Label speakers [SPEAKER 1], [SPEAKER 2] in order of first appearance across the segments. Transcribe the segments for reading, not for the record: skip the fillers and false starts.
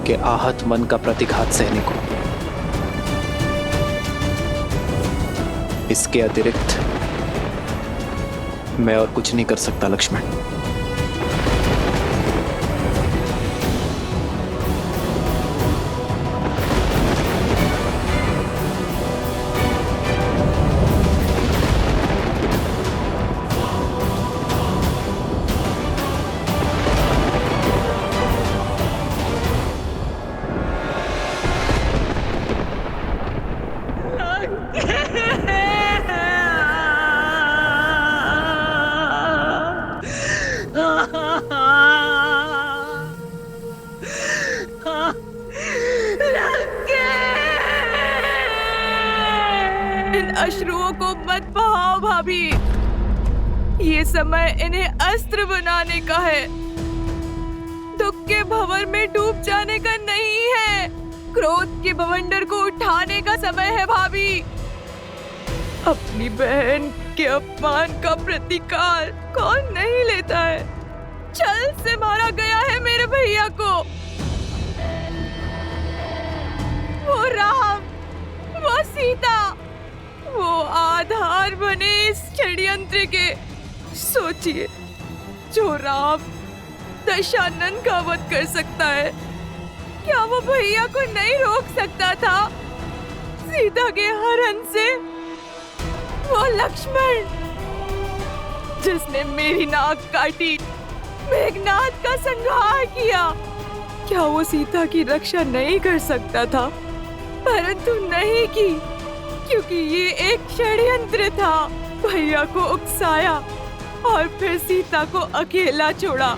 [SPEAKER 1] के आहत मन का प्रतिघात सहने को। इसके अतिरिक्त मैं और कुछ नहीं कर सकता लक्ष्मण।
[SPEAKER 2] इन अश्रुओं को मत बहाओ भाभी, ये समय इन्हें अस्त्र बनाने का है, दुख के भंवर में डूब जाने का नहीं है। क्रोध के बवंडर को उठाने का समय है भाभी। अपनी बहन के अपमान का प्रतिकार कौन नहीं लेता है। छल से मारा गया है मेरे भैया को। वो राम, वो सीता, वो आधार बने इस षड्यंत्र के। सोचिए, जो राम दशानन का वध कर सकता है, क्या वो भैया को नहीं रोक सकता था सीता के हरण से? वो लक्ष्मण जिसने मेरी नाक काटी, मेघनाद का संहार किया, क्या वो सीता की रक्षा नहीं कर सकता था? परंतु नहीं की, क्योंकि ये एक षड्यंत्र था। भैया को उकसाया और फिर सीता को अकेला छोड़ा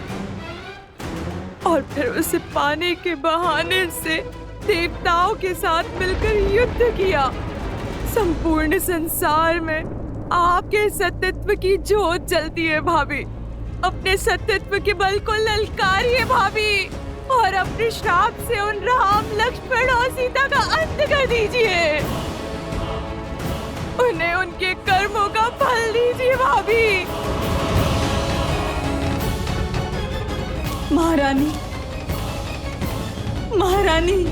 [SPEAKER 2] और फिर उसे पाने के बहाने से देवताओं के साथ मिलकर युद्ध किया। संपूर्ण संसार में आपके सत्यत्व की ज्योत जलती है भाभी। अपने सत्यत्व के बल को ललकारिए भाभी और अपने श्राप से उन राम, लक्ष्मण और सीता का अंत कर दीजिए। उन्हें उनके कर्मों का फल दीजिए भाभी।
[SPEAKER 3] महारानी, महारानी,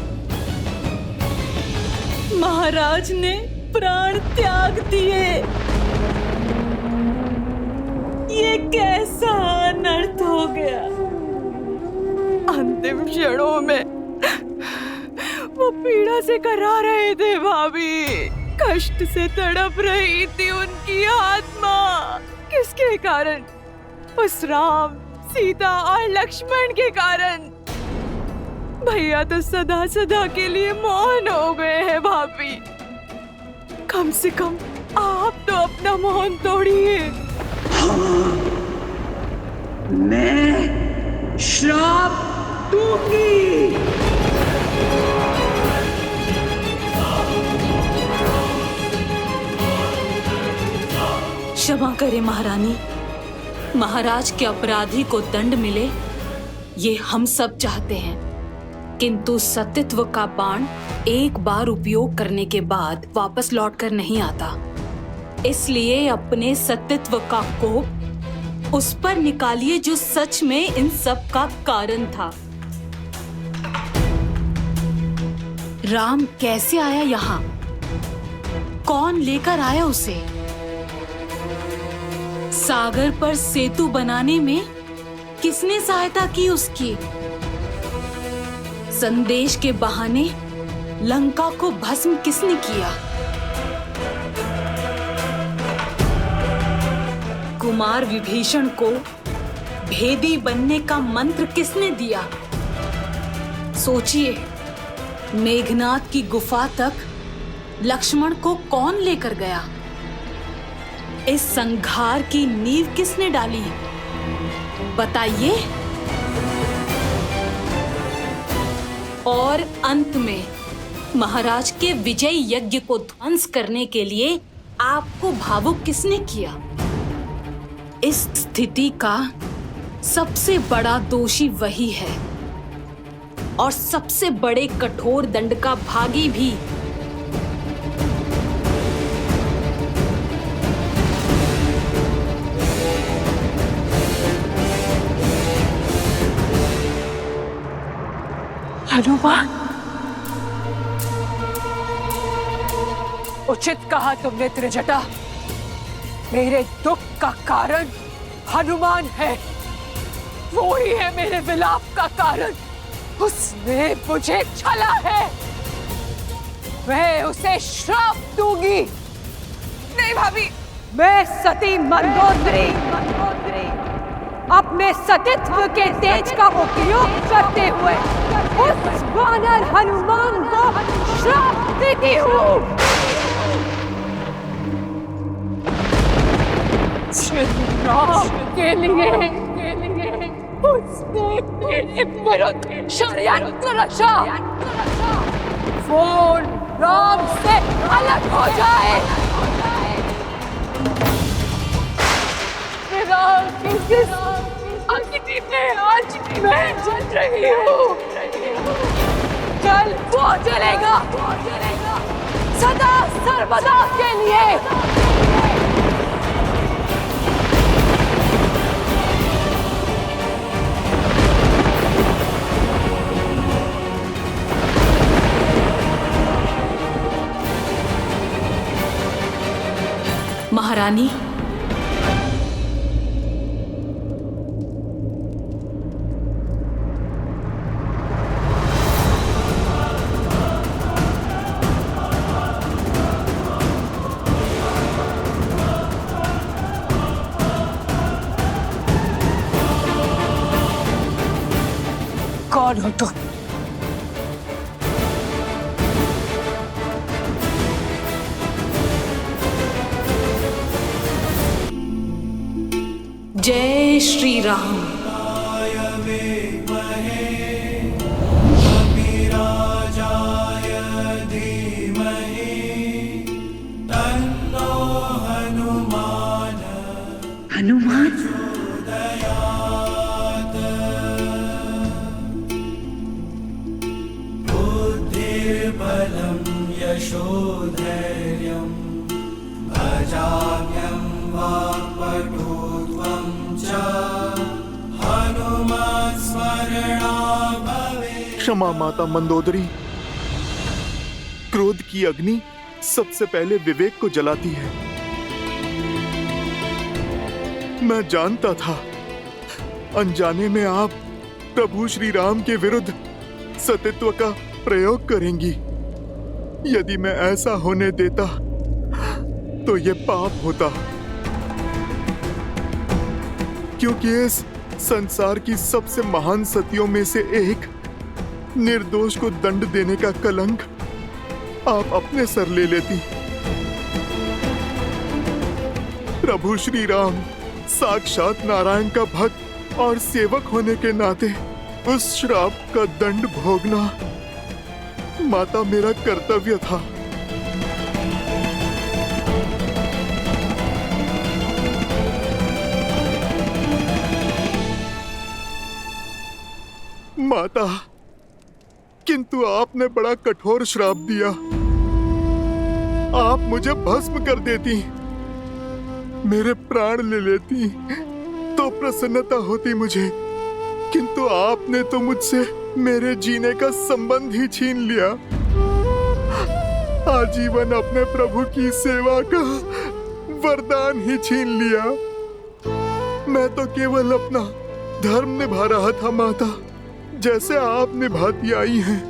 [SPEAKER 3] महाराज ने प्राण त्याग दिए। ये कैसा अनर्थ हो गया।
[SPEAKER 2] अंतिम क्षणों में वो पीड़ा से करा रहे थे भाभी। कष्ट से तड़प रही थी उनकी आत्मा। किसके कारण? उस राम, सीता और लक्ष्मण के कारण। भैया तो सदा सदा के लिए मौन हो गए हैं भाभी। कम से कम आप तो अपना मौन तोड़िए।
[SPEAKER 4] हाँ, मैं श्राप दूंगी।
[SPEAKER 3] क्षमा करें महारानी, महाराज के अपराधी को दंड मिले, ये हम सब चाहते हैं। किंतु सत्यत्व का बाण एक बार उपयोग करने के बाद वापस लौटकर नहीं आता। इसलिए अपने सत्यत्व का कोप उस पर निकालिए जो सच में इन सब का कारण था। राम कैसे आया यहाँ? कौन लेकर आया उसे? सागर पर सेतु बनाने में किसने सहायता की उसकी? संदेश के बहाने लंका को भस्म किसने किया? कुमार विभीषण को भेदी बनने का मंत्र किसने दिया? सोचिए, मेघनाद की गुफा तक लक्ष्मण को कौन लेकर गया? इस संघार की नींव किसने डाली? बताइए। और अंत में महाराज के विजय यज्ञ को ध्वंस करने के लिए आपको भावुक किसने किया? इस स्थिति का सबसे बड़ा दोषी वही है और सबसे बड़े कठोर दंड का भागी भी।
[SPEAKER 5] हनुमान, उचित कहा तुमने त्रिजटा। मेरे दुख का कारण हनुमान है, वो ही है मेरे विलाप का कारण। उसने मुझे छला है, मैं उसे श्राप दूंगी।
[SPEAKER 2] नहीं भाभी,
[SPEAKER 5] मैं सती मंदोदरी अपने सतीत्व के तेज का उपयोग करते हुए उस वानर हनुमान को श्राप देती हूँ। श्री राम के लिए उसने मेरे विरुद्ध षड्यंत्र रचा। वो राम से अलग हो जाए। राम की जिस अग्नि में आज मैं जल रही हूँ, कल वो जलेगा, सदा सर्वदा के लिए।
[SPEAKER 3] महारानी,
[SPEAKER 5] कौन हो तुम?
[SPEAKER 3] जय श्री राम।
[SPEAKER 4] हनुमान,
[SPEAKER 6] बुद्धिर्बलं यशोधैर्यं भजाम्यं वाक्पटुत्वं च हनुमत्स्मरणा भवेत्।
[SPEAKER 7] क्षमा माता मंदोदरी। क्रोध की अग्नि सबसे पहले विवेक को जलाती है। मैं जानता था अनजाने में आप प्रभु श्री राम के विरुद्ध सतीत्व का प्रयोग करेंगी। यदि मैं ऐसा होने देता तो ये पाप होता, क्योंकि इस संसार की सबसे महान सतियों में से एक निर्दोष को दंड देने का कलंक आप अपने सर ले लेती। प्रभु श्री राम साक्षात नारायण का भक्त और सेवक होने के नाते उस श्राप का दंड भोगना माता मेरा कर्तव्य था। माता, किंतु आपने बड़ा कठोर श्राप दिया। आप मुझे भस्म कर देती, मेरे प्राण ले लेती तो प्रसन्नता होती मुझे, किंतु आपने तो मुझसे मेरे जीने का संबंध ही छीन लिया। आजीवन अपने प्रभु की सेवा का वरदान ही छीन लिया। मैं तो केवल अपना धर्म निभा रहा था माता, जैसे आप निभाती आई हैं।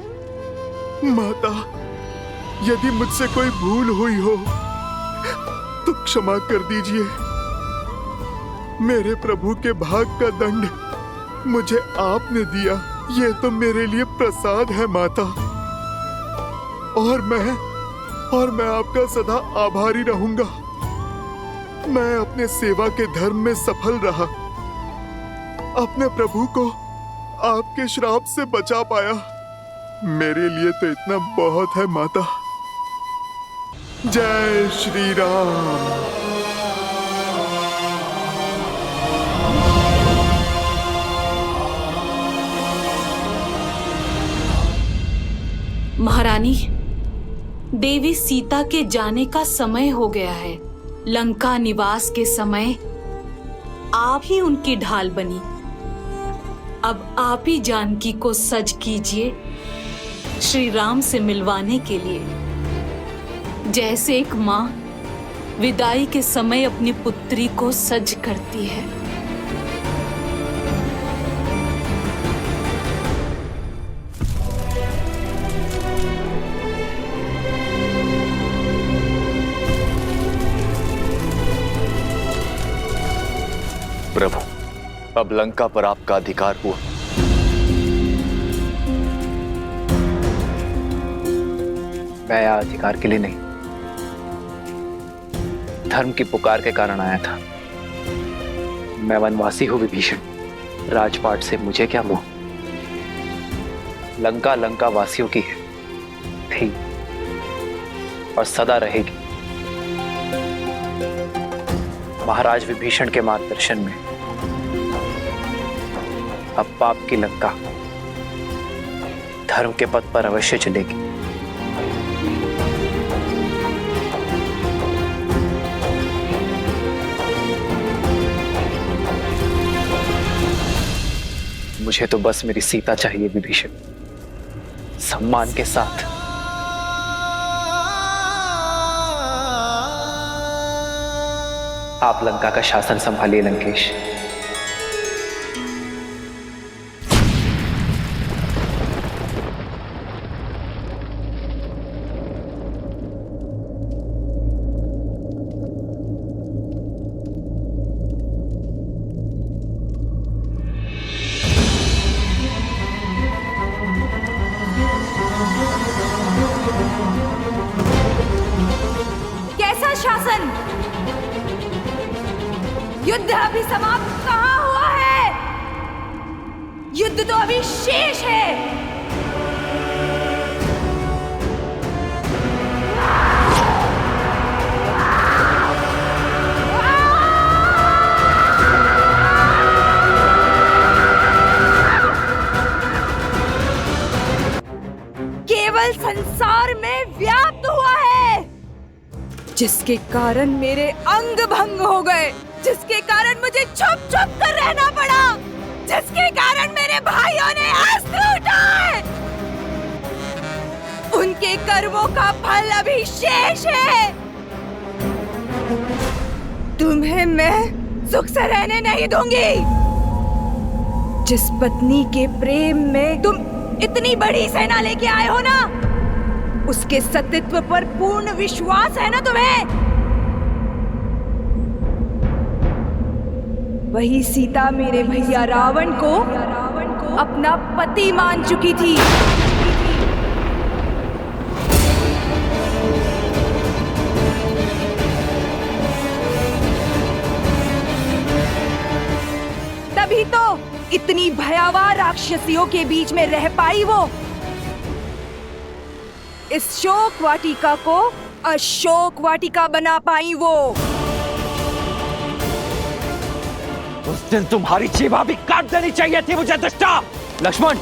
[SPEAKER 7] माता, यदि मुझसे कोई भूल हुई हो तो क्षमा कर दीजिए। मेरे प्रभु के भाग का दंड मुझे आपने दिया, ये तो मेरे लिए प्रसाद है माता। और मैं आपका सदा आभारी रहूंगा। मैं अपने सेवा के धर्म में सफल रहा, अपने प्रभु को आपके श्राप से बचा पाया। मेरे लिए तो इतना बहुत है माता। जय श्री राम।
[SPEAKER 3] महारानी, देवी सीता के जाने का समय हो गया है। लंका निवास के समय आप ही उनकी ढाल बनी। अब आप ही जानकी को सज कीजिए श्री राम से मिलवाने के लिए, जैसे एक माँ विदाई के समय अपनी पुत्री को सज करती है।
[SPEAKER 8] प्रभु, अब लंका पर आपका अधिकार हुआ।
[SPEAKER 1] मैं यहाँ अधिकार के लिए नहीं, धर्म की पुकार के कारण आया था। मैं वनवासी हूं विभीषण, राजपाट से मुझे क्या मोह। लंका लंका वासियों की है, थी और सदा रहेगी। महाराज विभीषण के मार्गदर्शन में अब पाप की लंका धर्म के पथ पर अवश्य चलेगी। मुझे तो बस मेरी सीता चाहिए विभीषण, सम्मान के साथ। आप लंका का शासन संभालिए लंकेश।
[SPEAKER 2] कैसा शासन? युद्ध अभी समाप्त कहाँ हुआ है? युद्ध तो अभी शेष है। केवल संसार में व्याप्त हुआ है, जिसके कारण मेरे अंग भंग हो गए, जिसके कारण मुझे छुप छुप कर रहना पड़ा, जिसके कारण मेरे भाइयों ने अस्त्र उठाए। उनके कर्मों का फल अभी शेष है। तुम्हें मैं सुख से रहने नहीं दूंगी। जिस पत्नी के प्रेम में तुम इतनी बड़ी सेना लेके आए हो ना, उसके सतीत्व पर पूर्ण विश्वास है ना तुम्हें? वही सीता मेरे भैया रावण को अपना पति मान चुकी थी। तभी तो इतनी भयावह राक्षसियों के बीच में रह पाई वो। इस शोक वाटिका को अशोक वाटिका बना पाई वो।
[SPEAKER 9] उस दिन तुम्हारी जीवा भी काट देनी चाहिए थी मुझे दुष्टा।
[SPEAKER 1] लक्ष्मण,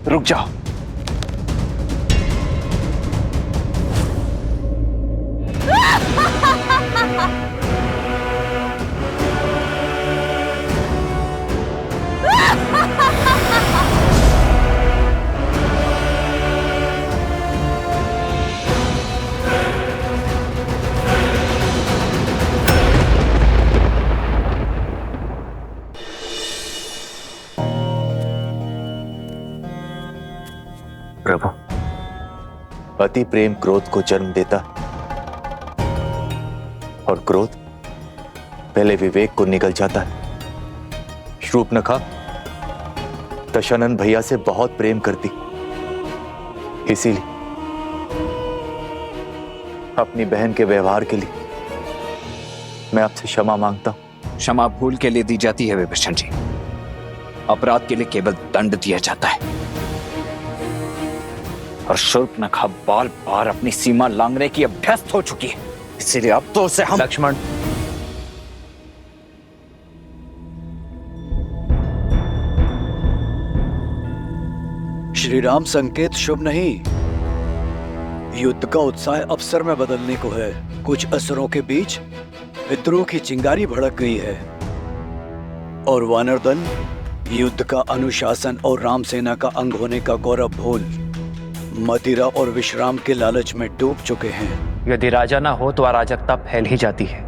[SPEAKER 1] रुक जाओ।
[SPEAKER 8] प्रभु, अति प्रेम क्रोध को जन्म देता और क्रोध पहले विवेक को निगल जाता है। शूर्पणखा दशानन भैया से बहुत प्रेम करती, इसीलिए अपनी बहन के व्यवहार के लिए मैं आपसे क्षमा मांगता हूं।
[SPEAKER 9] क्षमा भूल के लिए दी जाती है विभीषण जी, अपराध के लिए केवल दंड दिया जाता है। और शूर्पणखा बार बार अपनी सीमा लांघने की अभ्यस्त हो चुकी है, इसीलिए अब तो उसे हम।
[SPEAKER 1] लक्ष्मण,
[SPEAKER 10] श्री राम संकेत शुभ नहीं। युद्ध का उत्साह अवसर में बदलने को है। कुछ असुरों के बीच विद्रोह की चिंगारी भड़क गई है और वानर दल युद्ध का अनुशासन और राम सेना का अंग होने का गौरव भूल मदिरा और विश्राम के लालच में डूब चुके हैं।
[SPEAKER 1] यदि राजा ना हो तो अराजकता फैल ही जाती है।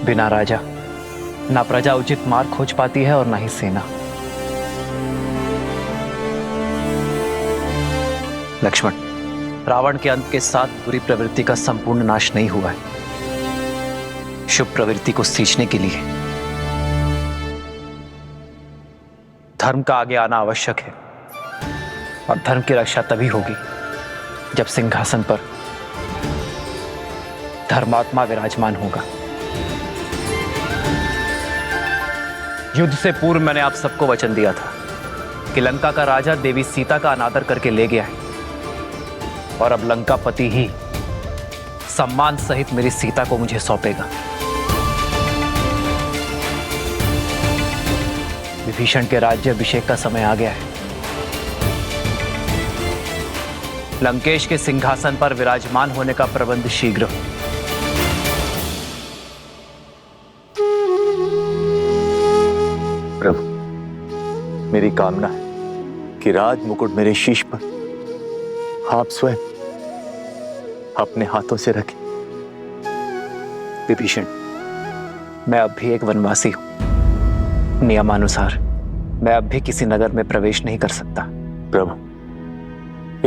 [SPEAKER 1] बिना राजा ना प्रजा उचित मार्ग खोज पाती है और ना ही सेना। लक्ष्मण, रावण के अंत के साथ बुरी प्रवृत्ति का संपूर्ण नाश नहीं हुआ है। शुभ प्रवृत्ति को सींचने के लिए धर्म का आगे आना आवश्यक है, और धर्म की रक्षा तभी होगी जब सिंहासन पर धर्मात्मा विराजमान होगा। युद्ध से पूर्व मैंने आप सबको वचन दिया था कि लंका का राजा देवी सीता का अनादर करके ले गया है, और अब लंकापति ही सम्मान सहित मेरी सीता को मुझे सौंपेगा। विभीषण के राज्याभिषेक का समय आ गया है। लंकेश के सिंहासन पर विराजमान होने का प्रबंध शीघ्र हो।
[SPEAKER 8] प्रभु, मेरी कामना है कि राज मुकुट मेरे शीश पर आप स्वयं अपने हाथों से रखें।
[SPEAKER 1] विभीषण, मैं अब भी एक वनवासी हूं। नियमानुसार मैं अब भी किसी नगर में प्रवेश नहीं कर सकता।
[SPEAKER 8] प्रभु,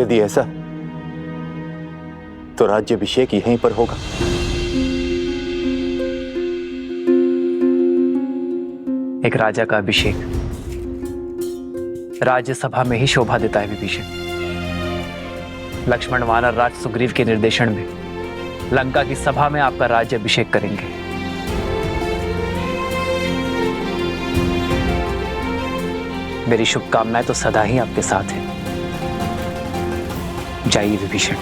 [SPEAKER 8] यदि ऐसा तो राज्याभिषेक यहीं पर होगा।
[SPEAKER 1] एक राजा का अभिषेक राज्यसभा में ही शोभा देता है विभीषण। लक्ष्मण वानर राज सुग्रीव के निर्देशन में लंका की सभा में आपका राज्याभिषेक करेंगे। मेरी शुभकामनाएं तो सदा ही आपके साथ हैं। जाइए विभीषण।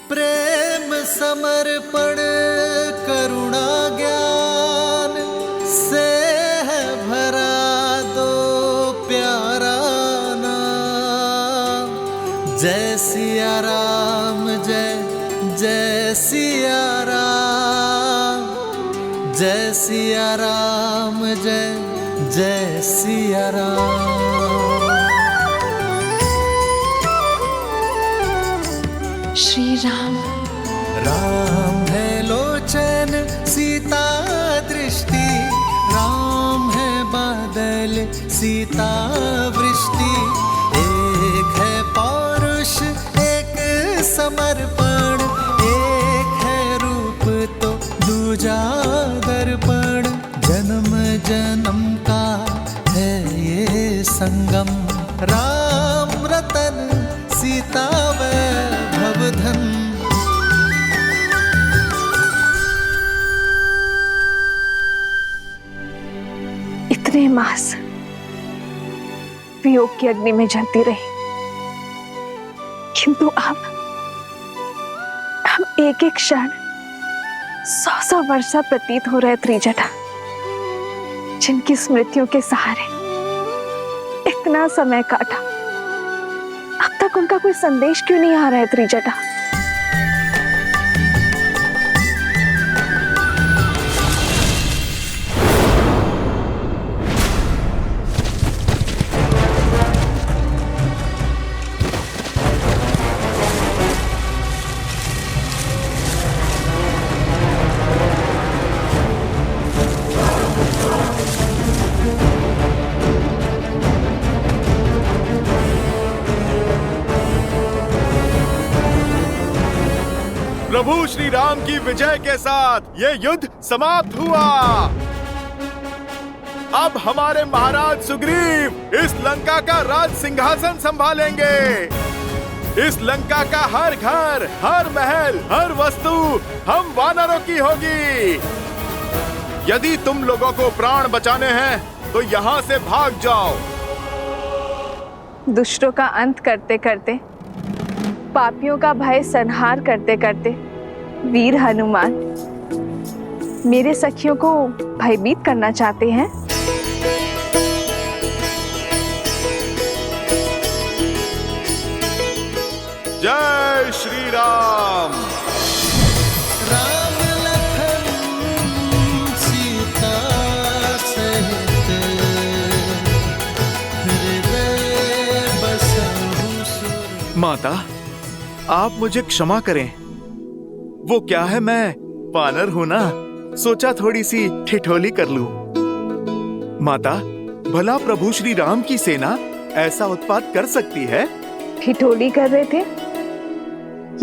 [SPEAKER 11] प्रेम समर्पण करुणा ज्ञान से है भरा दो प्यारा नाम। जय सिया राम, जय जय सिया राम, जय सिया राम, जय जय सिया राम।
[SPEAKER 2] श्री राम।
[SPEAKER 11] राम है लोचन सीता दृष्टि, राम है बादल सीता वृष्टि। एक है पौरुष एक समर्पण, एक है रूप तो दूजा दर्पण। जन्म जन्म का है ये संगम, राम रतन सीता वैभव धन।
[SPEAKER 2] इतने मास वियोग की अग्नि में जलती रही, किंतु अब एक एक क्षण 100 वर्षा प्रतीत हो रहे त्रिजटा, जिनकी स्मृतियों के सहारे इतना समय काटा, अब तक उनका कोई संदेश क्यों नहीं आ रहा है त्रिजटा?
[SPEAKER 7] प्रभु श्री राम की विजय के साथ ये युद्ध समाप्त हुआ। अब हमारे महाराज सुग्रीव इस लंका का राज सिंहासन संभालेंगे। इस लंका का हर घर, हर महल, हर वस्तु हम वानरों की होगी। यदि तुम लोगों को प्राण बचाने हैं तो यहाँ से भाग जाओ।
[SPEAKER 2] दुष्टों का अंत करते करते, पापियों का भय संहार करते करते वीर हनुमान
[SPEAKER 12] मेरे सखियों को भयभीत करना चाहते हैं?
[SPEAKER 7] जय श्री राम।
[SPEAKER 11] राम लखन सीता सहित हृदय बसहु सुर।
[SPEAKER 7] माता, आप मुझे क्षमा करें। वो क्या है, मैं वानर हूं ना, सोचा थोड़ी सी ठिठोली कर लूं। माता, भला प्रभु श्री राम की सेना ऐसा उत्पात कर सकती है?
[SPEAKER 12] ठिठोली कर रहे थे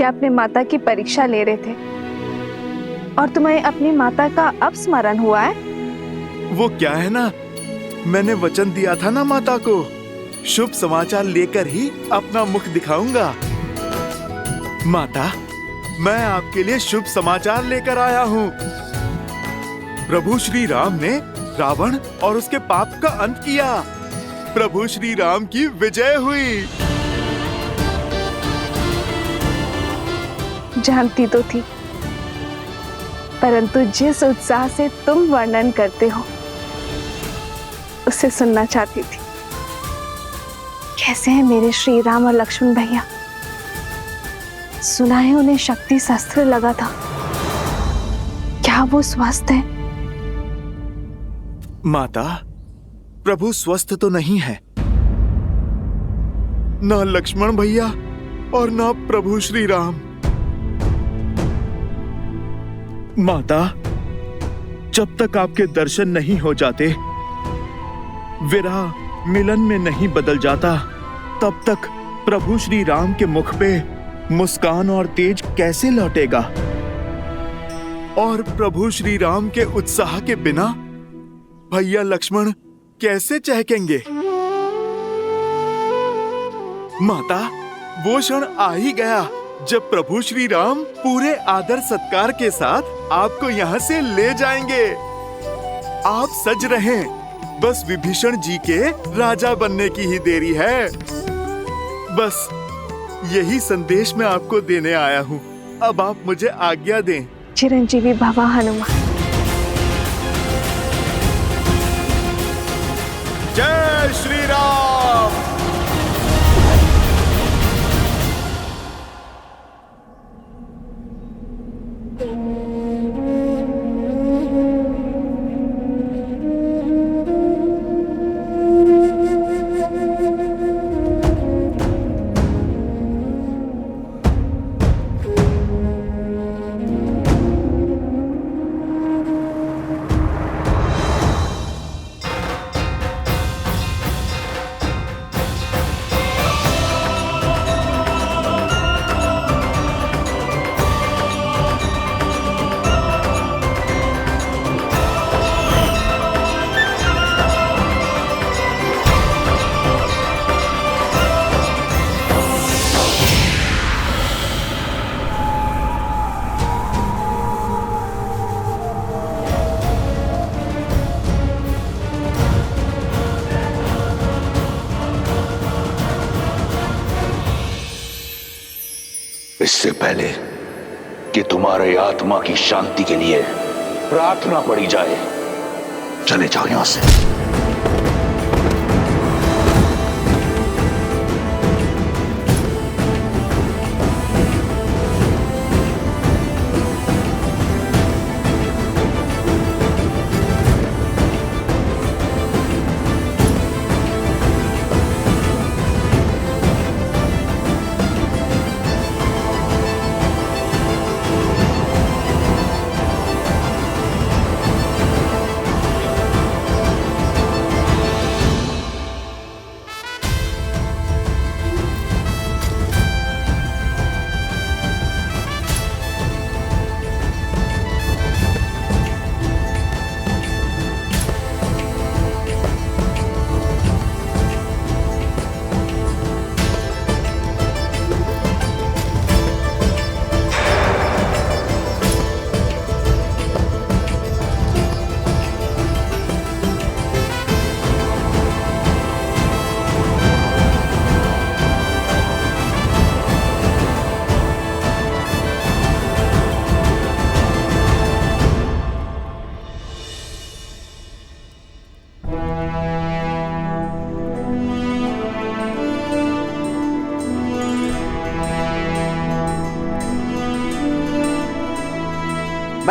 [SPEAKER 12] या अपने माता की परीक्षा ले रहे थे? और तुम्हें अपनी माता का अब स्मरण हुआ है?
[SPEAKER 7] वो क्या है ना, मैंने वचन दिया था ना माता को, शुभ समाचार लेकर ही अपना मुख दिखाऊंगा। माता, मैं आपके लिए शुभ समाचार लेकर आया हूँ। प्रभु श्री राम ने रावण और उसके पाप का अंत किया। प्रभु श्री राम की विजय हुई।
[SPEAKER 12] जानती तो थी, परंतु जिस उत्साह से तुम वर्णन करते हो उसे सुनना चाहती थी। कैसे हैं मेरे श्री राम और लक्ष्मण भैया? सुना है उन्हें शक्ति शस्त्र लगा था, क्या वो स्वस्थ है?
[SPEAKER 7] माता, प्रभु स्वस्थ तो नहीं है। न लक्ष्मण भैया और न प्रभु श्री राम। माता, जब तक आपके दर्शन नहीं हो जाते, विरह मिलन में नहीं बदल जाता, तब तक प्रभु श्री राम के मुख पे मुस्कान और तेज कैसे लौटेगा? और प्रभु श्री राम के उत्साह के बिना भैया लक्ष्मण कैसे चहकेंगे? माता, वो क्षण आ ही गया जब प्रभु श्री राम पूरे आदर सत्कार के साथ आपको यहाँ से ले जाएंगे। आप सज रहें, बस विभीषण जी के राजा बनने की ही देरी है। बस यही संदेश मैं आपको देने आया हूँ। अब आप मुझे आज्ञा दें।
[SPEAKER 12] चिरंजीवी भव हनुमान।
[SPEAKER 7] जय श्री राम।
[SPEAKER 13] इससे पहले कि तुम्हारे आत्मा की शांति के लिए प्रार्थना पड़ी जाए, चले जाओ यहां से।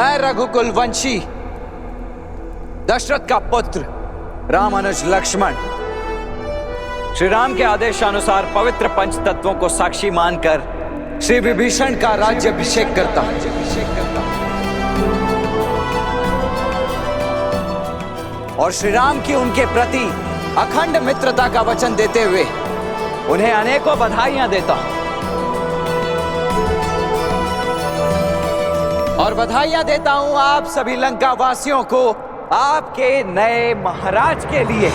[SPEAKER 9] मैं रघुकुल वंशी दशरथ का पुत्र रामानुज लक्ष्मण श्री राम के आदेशानुसार पवित्र पंच तत्वों को साक्षी मानकर श्री विभीषण का राज्याभिषेक करता हूं। और श्री राम की उनके प्रति अखंड मित्रता का वचन देते हुए उन्हें अनेकों बधाइयां देता हूं। और बधाइयां देता हूं आप सभी लंका वासियों को आपके नए महाराज के लिए।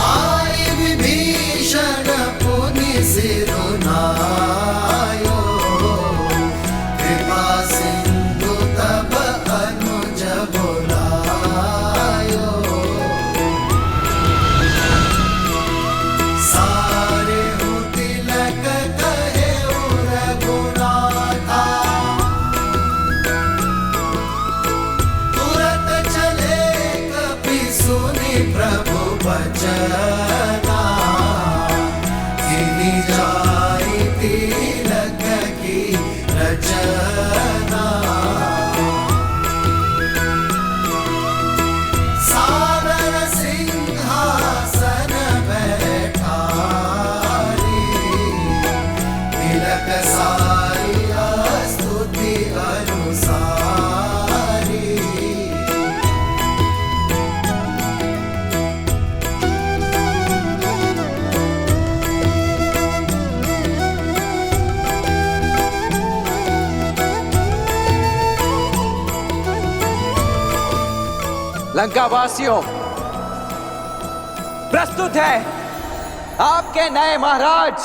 [SPEAKER 11] आए विभीषण पुनि सिरुनायो, कृपा सिंधु तब अनुज बुलायो। सारे तिलक कहे रघुनाथा, तुरत चले कपि सुनि प्रभु बचना। खिली जाई तिलक की रचना। सादर सिंहासन बैठारी, तिलक सारी स्तुति अनुसारी।
[SPEAKER 9] लंका वासियों, प्रस्तुत है आपके नए महाराज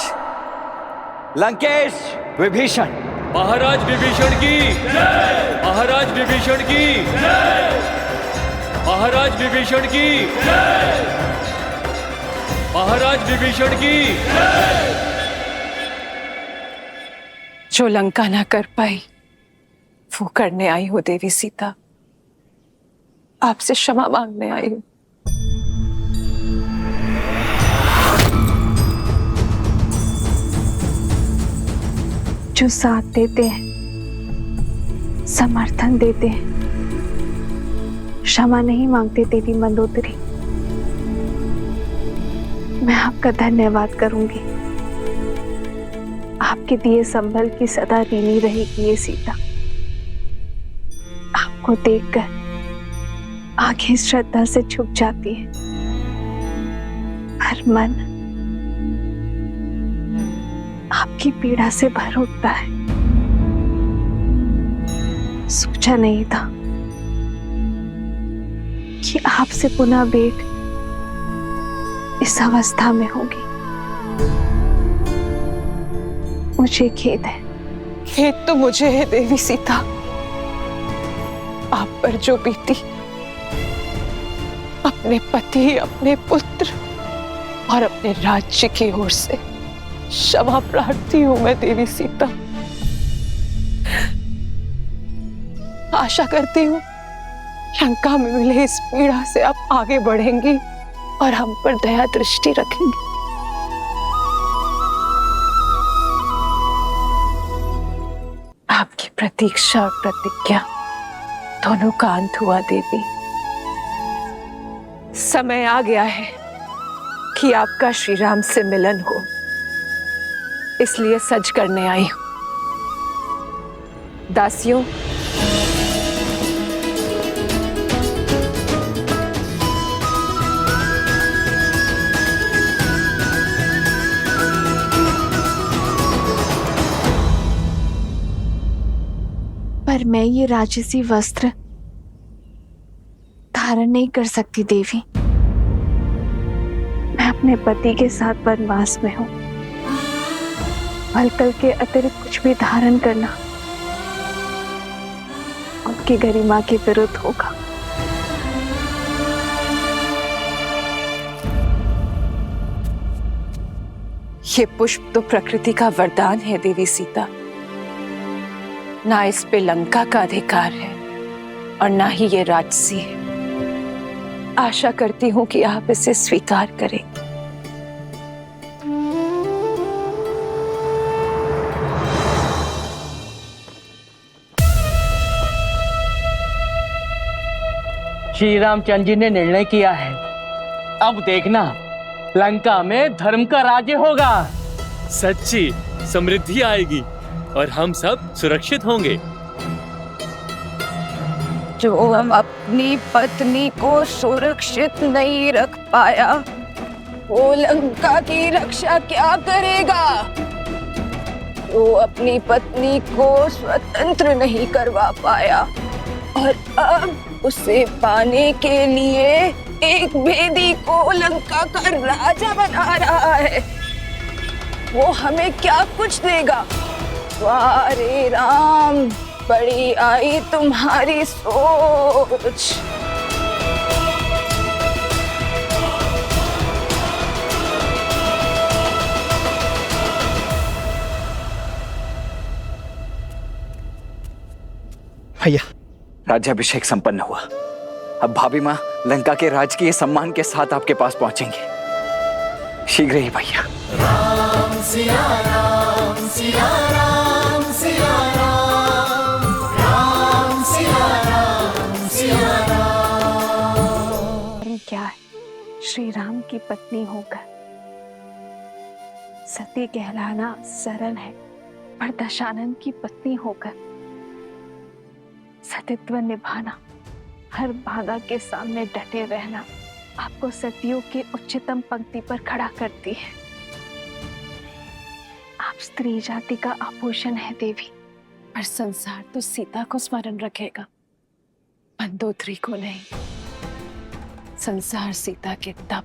[SPEAKER 9] लंकेश विभीषण।
[SPEAKER 14] महाराज विभीषण की जय। महाराज विभीषण की जय। महाराज विभीषण की जय। महाराज विभीषण की जय।
[SPEAKER 5] जो लंका ना कर पाई वो करने आई हो देवी सीता। आपसे क्षमा मांगने आई हूं।
[SPEAKER 12] जो साथ देते हैं, समर्थन देते हैं, क्षमा नहीं मांगते देवी मंदोदरी। मैं आपका धन्यवाद करूंगी। आपके दिए संभल की सदा ऋणी रहेगी ये सीता। आपको देखकर आंखें श्रद्धा से झुक जाती है, पर मन आपकी पीड़ा से भर उठता है। सोचा नहीं था कि आपसे पुनः भेंट इस अवस्था में होगी। मुझे खेद है।
[SPEAKER 5] खेद तो मुझे है देवी सीता। आप पर जो बीती, अपने पति, अपने पुत्र और अपने राज्य की ओर से क्षमा प्रार्थी हूं मैं देवी सीता। आशा करती हूं लंका में मिले इस पीड़ा से आप आगे बढ़ेंगी और हम पर दया दृष्टि रखेंगी। आपकी प्रतीक्षा और प्रतिज्ञा दोनों का अंत हुआ देवी। समय आ गया है कि आपका श्री राम से मिलन हो, इसलिए सज करने आई हूं। दासियों,
[SPEAKER 12] पर मैं ये राजसी वस्त्र धारण नहीं कर सकती देवी। मैं अपने पति के साथ वनवास में हूं। वलकल के अतिरिक्त कुछ भी धारण करना उनकी गरिमा के विरुद्ध होगा।
[SPEAKER 5] ये पुष्प तो प्रकृति का वरदान है देवी सीता। ना इस पे लंका का अधिकार है और ना ही ये राजसी है। आशा करती हूं कि आप इसे स्वीकार करें।
[SPEAKER 15] श्री रामचंद्र जी ने निर्णय किया है, अब देखना लंका में धर्म का राज्य होगा।
[SPEAKER 14] सच्ची समृद्धि आएगी और हम सब सुरक्षित होंगे।
[SPEAKER 2] जो अपनी पत्नी को सुरक्षित नहीं रख पाया, वो लंका की रक्षा क्या करेगा? वो अपनी पत्नी को स्वतंत्र नहीं करवा पाया और अब उसे पाने के लिए एक भेदी को लंका का राजा बना रहा है। वो हमें क्या कुछ देगा? वाह रे राम, बड़ी आई तुम्हारी सोच।
[SPEAKER 9] भैया, राज्याभिषेक संपन्न हुआ। अब भाभी माँ लंका के राजकीय सम्मान के साथ आपके पास पहुंचेंगे। शीघ्र ही भैया।
[SPEAKER 11] राम सिया राम सिया राम सिया राम, राम सिया राम सिया राम।
[SPEAKER 12] क्या है? श्री राम की पत्नी होकर सती कहलाना सरल है, पर दशानन की पत्नी होकर सतीत्व निभाना, हर बाधा के सामने डटे रहना आपको सतियों की उच्चतम पंक्ति पर खड़ा करती है। आप स्त्री जाति का आभूषण है देवी, पर संसार तो सीता को स्मरण रखेगा, मंदोदरी को नहीं। संसार सीता के तप,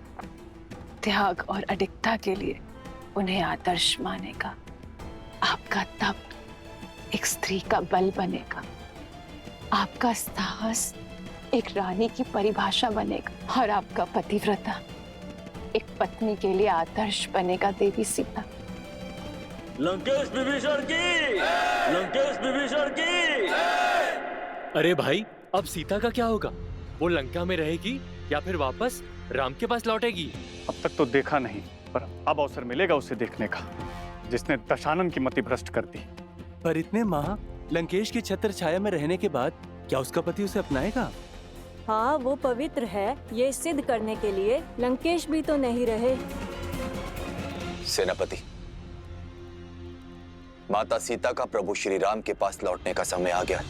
[SPEAKER 12] त्याग और अडिगता के लिए उन्हें आदर्श मानेगा। आपका तप एक स्त्री का बल बनेगा, आपका साहस एक रानी की परिभाषा बनेगा और आपका पतिव्रता एक पत्नी के लिए आदर्श बनेगा देवी सीता।
[SPEAKER 14] लंकेश विभीषण की, लंकेश विभीषण की। अरे भाई, अब सीता का क्या होगा? वो लंका में रहेगी या फिर वापस राम के पास लौटेगी?
[SPEAKER 16] अब तक तो देखा नहीं, पर अब अवसर मिलेगा उसे देखने का, जिसने दशानन की मति भ्रष्ट कर दी।
[SPEAKER 17] पर इतने माह लंकेश की छत्र छाया में रहने के बाद क्या उसका पति उसे अपनाएगा?
[SPEAKER 18] हाँ, वो पवित्र है, ये सिद्ध करने के लिए लंकेश भी तो नहीं रहे।
[SPEAKER 8] सेनापति, माता सीता का प्रभु श्री राम के पास लौटने का समय आ गया।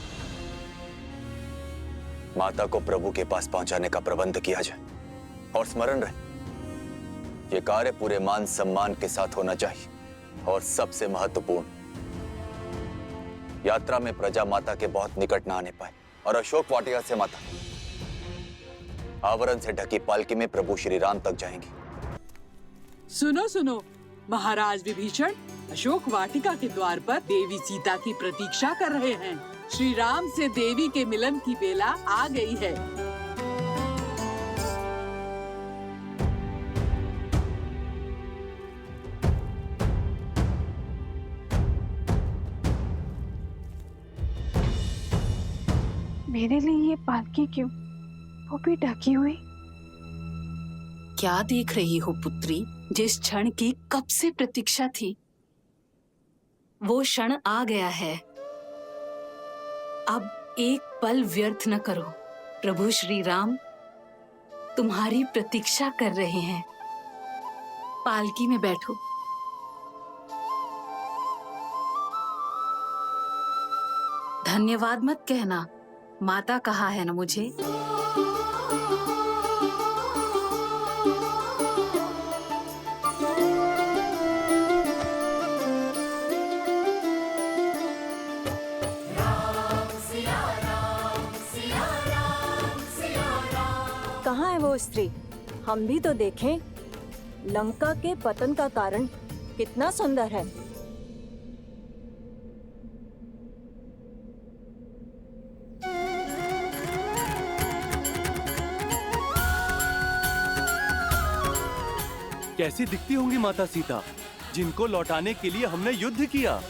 [SPEAKER 8] माता को प्रभु के पास पहुंचाने का प्रबंध किया जाए और स्मरण रहे, ये कार्य पूरे मान सम्मान के साथ होना चाहिए और सबसे महत्वपूर्ण, यात्रा में प्रजा माता के बहुत निकट न आने पाए और अशोक वाटिका से माता आवरण से ढकी पालकी में प्रभु श्री राम तक जाएंगी।
[SPEAKER 5] सुनो सुनो, महाराज विभीषण अशोक वाटिका के द्वार पर देवी सीता की प्रतीक्षा कर रहे हैं। श्री राम से देवी के मिलन की बेला आ गई है।
[SPEAKER 12] मेरे लिए ये पालकी क्यों, वो भी ढकी हुई?
[SPEAKER 3] क्या देख रही हो पुत्री? जिस क्षण की कब से प्रतीक्षा थी, वो क्षण आ गया है। अब एक पल व्यर्थ न करो। प्रभु श्री राम तुम्हारी प्रतीक्षा कर रहे हैं। पालकी में बैठो। धन्यवाद मत कहना, माता कहा है ना मुझे।
[SPEAKER 18] कहाँ है वो स्त्री? हम भी तो देखें। लंका के पतन का कारण कितना सुंदर है।
[SPEAKER 17] कैसी दिखती होंगी माता सीता, जिनको लौटाने के लिए हमने युद्ध किया।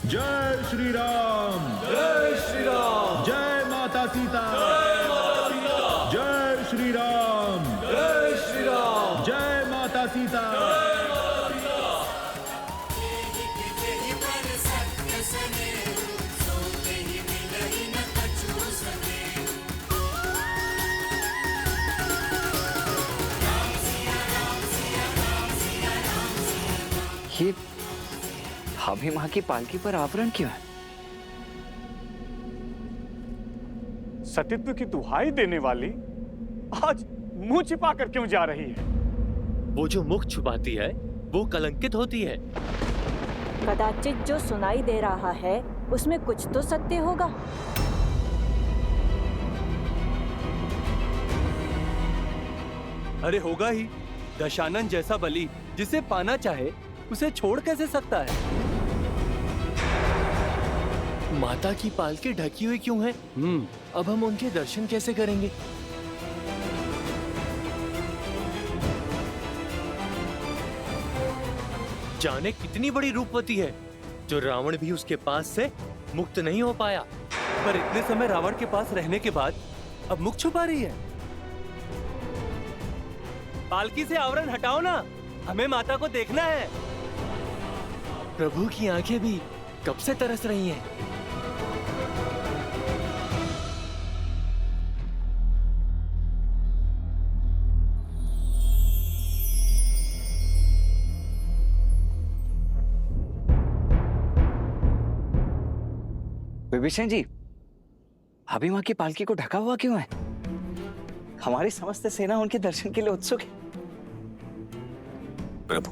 [SPEAKER 19] जय श्री राम, जय श्री राम, जय माता सीता, जय श्री राम, जय श्री राम, जय माता सीता।
[SPEAKER 9] ये भाभी माँ की पालकी पर आवरण क्यों है?
[SPEAKER 16] सतीत्व की दुहाई देने वाली आज मुंह छिपा कर क्यों जा रही है?
[SPEAKER 14] वो जो मुख छुपाती है वो कलंकित होती है।
[SPEAKER 18] कदाचित जो सुनाई दे रहा है उसमें कुछ तो सत्य होगा।
[SPEAKER 17] अरे होगा ही। दशानन जैसा बलि जिसे पाना चाहे उसे छोड़ कैसे सकता है?
[SPEAKER 14] माता की पालकी ढकी हुई क्यों है? अब हम उनके दर्शन कैसे करेंगे? जाने कितनी बड़ी रूपवती है जो रावण भी उसके पास से मुक्त नहीं हो पाया।
[SPEAKER 17] पर इतने समय रावण के पास रहने के बाद अब मुख छुपा रही है। पालकी से आवरण हटाओ ना, हमें माता को देखना है।
[SPEAKER 14] प्रभु की आंखें भी कब से तरस रही हैं।
[SPEAKER 9] विभीषण जी, भाभी माँ की पालकी को ढका हुआ क्यों है? हमारी समस्त सेना उनके दर्शन के लिए उत्सुक है।
[SPEAKER 8] प्रभु,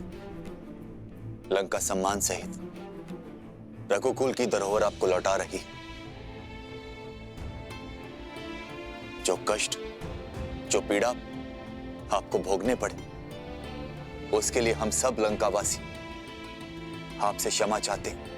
[SPEAKER 8] लंका सम्मान सहित रघुकुल की धरोहर आपको लौटा रही। जो कष्ट, जो पीड़ा आपको भोगने पड़े, उसके लिए हम सब लंकावासी आपसे क्षमा चाहते हैं।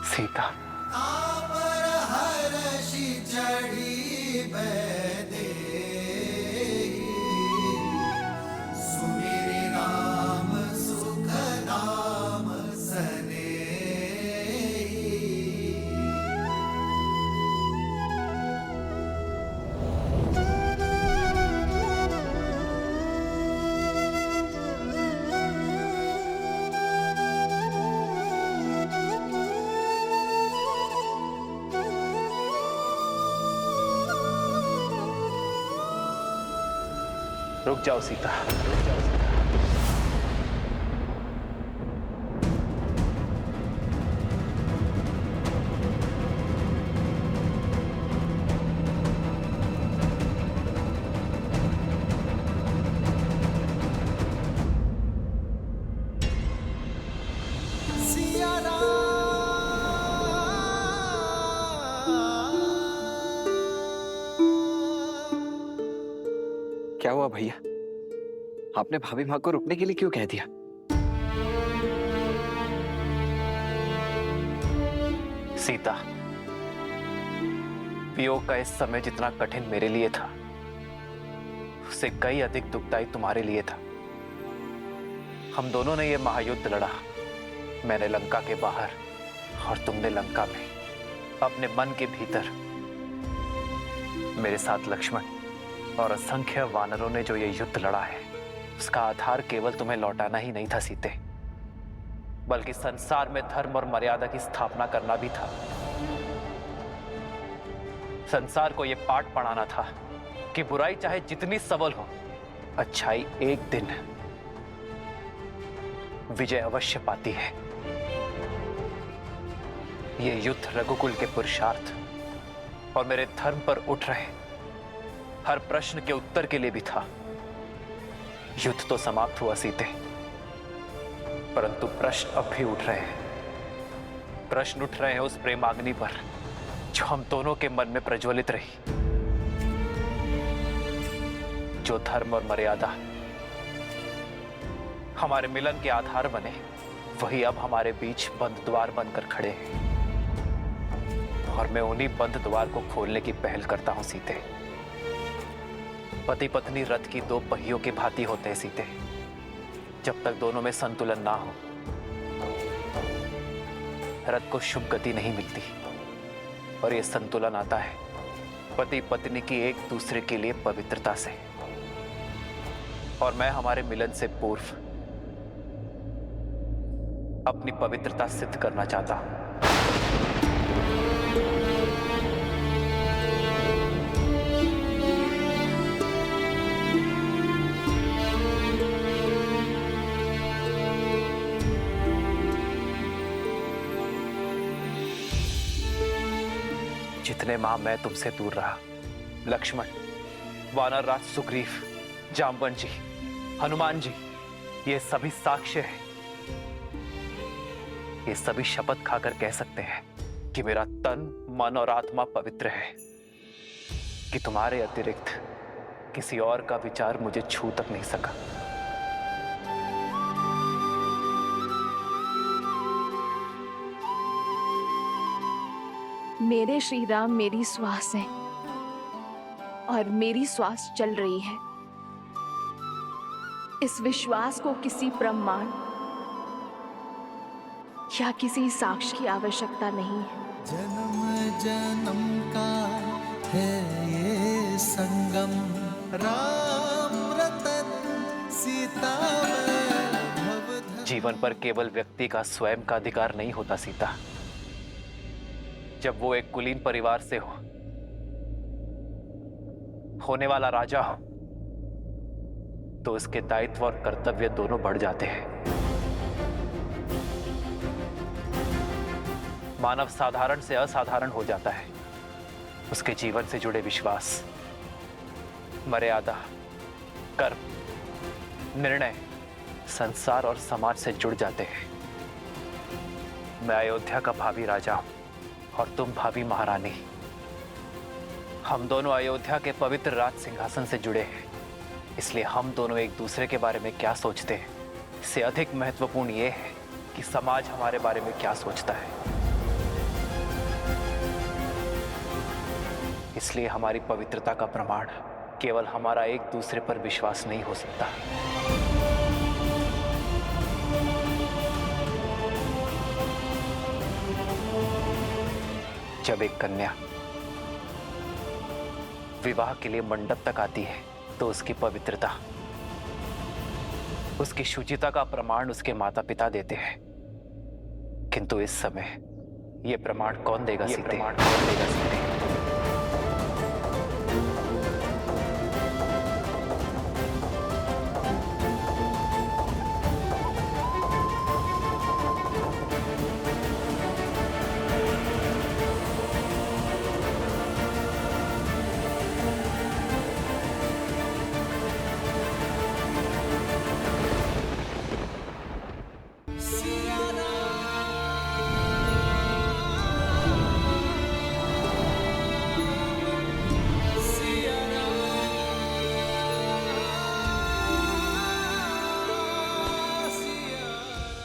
[SPEAKER 1] सीता, रुक जाओ सीता, रुक जाओ सीता। हुआ भैया? आपने भाभी माँ को रुकने के लिए क्यों कह दिया? सीता, वियोग का इस समय जितना कठिन मेरे लिए था, उससे कई अधिक दुखदायी तुम्हारे लिए था। हम दोनों ने यह महायुद्ध लड़ा, मैंने लंका के बाहर और तुमने लंका में, अपने मन के भीतर। मेरे साथ लक्ष्मण और असंख्य वानरों ने जो ये युद्ध लड़ा है, उसका आधार केवल तुम्हें लौटाना ही नहीं था सीते, बल्कि संसार में धर्म और मर्यादा की स्थापना करना भी था। संसार को यह पाठ पढ़ाना था कि बुराई चाहे जितनी सबल हो, अच्छाई एक दिन विजय अवश्य पाती है। यह युद्ध रघुकुल के पुरुषार्थ और मेरे धर्म पर उठ रहे हर प्रश्न के उत्तर के लिए भी था। युद्ध तो समाप्त हुआ सीते, परंतु प्रश्न अब भी उठ रहे हैं। प्रश्न उठ रहे हैं उस प्रेमाग्नि पर जो हम दोनों के मन में प्रज्वलित रही। जो धर्म और मर्यादा हमारे मिलन के आधार बने, वही अब हमारे बीच बंद द्वार बनकर खड़े हैं, और मैं उन्हीं बंद द्वार को खोलने की पहल करता हूं सीते। पति पत्नी रथ की दो पहियों की भांति होते हैं सीते। जब तक दोनों में संतुलन ना हो, रथ को शुभ गति नहीं मिलती। और यह संतुलन आता है पति पत्नी की एक दूसरे के लिए पवित्रता से। और मैं हमारे मिलन से पूर्व अपनी पवित्रता सिद्ध करना चाहता हूं। जितने माह मैं तुमसे दूर रहा, लक्ष्मण, वानर राज सुग्रीव, जामवंत जी, हनुमान जी, ये सभी साक्ष्य हैं। ये सभी शपथ खाकर कह सकते हैं कि मेरा तन, मन और आत्मा पवित्र है, कि तुम्हारे अतिरिक्त किसी और का विचार मुझे छू तक नहीं सका।
[SPEAKER 12] मेरे श्री राम मेरी श्वास हैं और मेरी श्वास चल रही है। इस विश्वास को किसी प्रमाण या किसी साक्ष्य की आवश्यकता नहीं है।
[SPEAKER 11] जन्म जन्म का है ये संगम, राम रतन सीता भव।
[SPEAKER 1] जीवन पर केवल व्यक्ति का स्वयं का अधिकार नहीं होता सीता। जब वो एक कुलीन परिवार से होने वाला राजा हो, तो उसके दायित्व और कर्तव्य दोनों बढ़ जाते हैं। मानव साधारण से असाधारण हो जाता है। उसके जीवन से जुड़े विश्वास, मर्यादा, कर्म, निर्णय संसार और समाज से जुड़ जाते हैं। मैं अयोध्या का भावी राजा हूं और तुम भावी महारानी। हम दोनों अयोध्या के पवित्र राज सिंहासन से जुड़े हैं, इसलिए हम दोनों एक दूसरे के बारे में क्या सोचते हैं, इससे अधिक महत्वपूर्ण यह है कि समाज हमारे बारे में क्या सोचता है। इसलिए हमारी पवित्रता का प्रमाण केवल हमारा एक दूसरे पर विश्वास नहीं हो सकता। जब एक कन्या विवाह के लिए मंडप तक आती है, तो उसकी पवित्रता, उसकी शुचिता का प्रमाण उसके माता पिता देते हैं। किंतु इस समय यह प्रमाण कौन देगा सीते?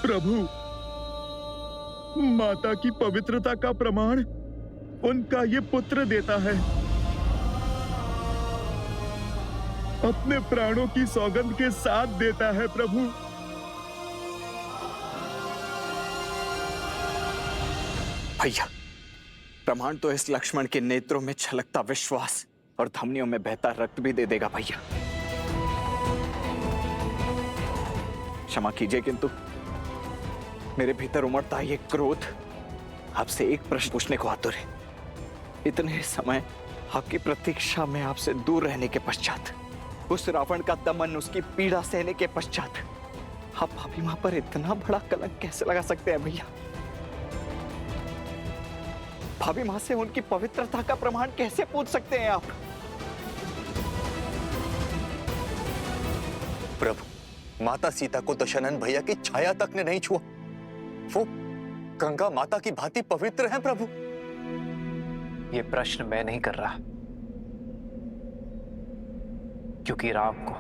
[SPEAKER 7] प्रभु, माता की पवित्रता का प्रमाण उनका ये पुत्र देता है। अपने प्राणों की सौगंध के साथ देता है प्रभु।
[SPEAKER 9] भैया, प्रमाण तो इस लक्ष्मण के नेत्रों में छलकता विश्वास और धमनियों में बहता रक्त भी दे देगा भैया। क्षमा कीजिए, किंतु मेरे भीतर उमड़ता ये क्रोध आपसे एक प्रश्न पूछने को आतुर है। इतने समय आपकी प्रतीक्षा में आपसे दूर रहने के पश्चात, उस रावण का दमन, उसकी पीड़ा सहने के पश्चात, आप भाभी मां पर इतना बड़ा कलंक कैसे लगा सकते हैं भैया? भाभी मां से उनकी पवित्रता का प्रमाण कैसे पूछ सकते हैं आप?
[SPEAKER 8] प्रभु, माता सीता को दशरथ भैया की छाया तक ने नहीं छुआ। वो गंगा माता की भांति पवित्र हैं प्रभु।
[SPEAKER 1] ये प्रश्न मैं नहीं कर रहा, क्योंकि राम को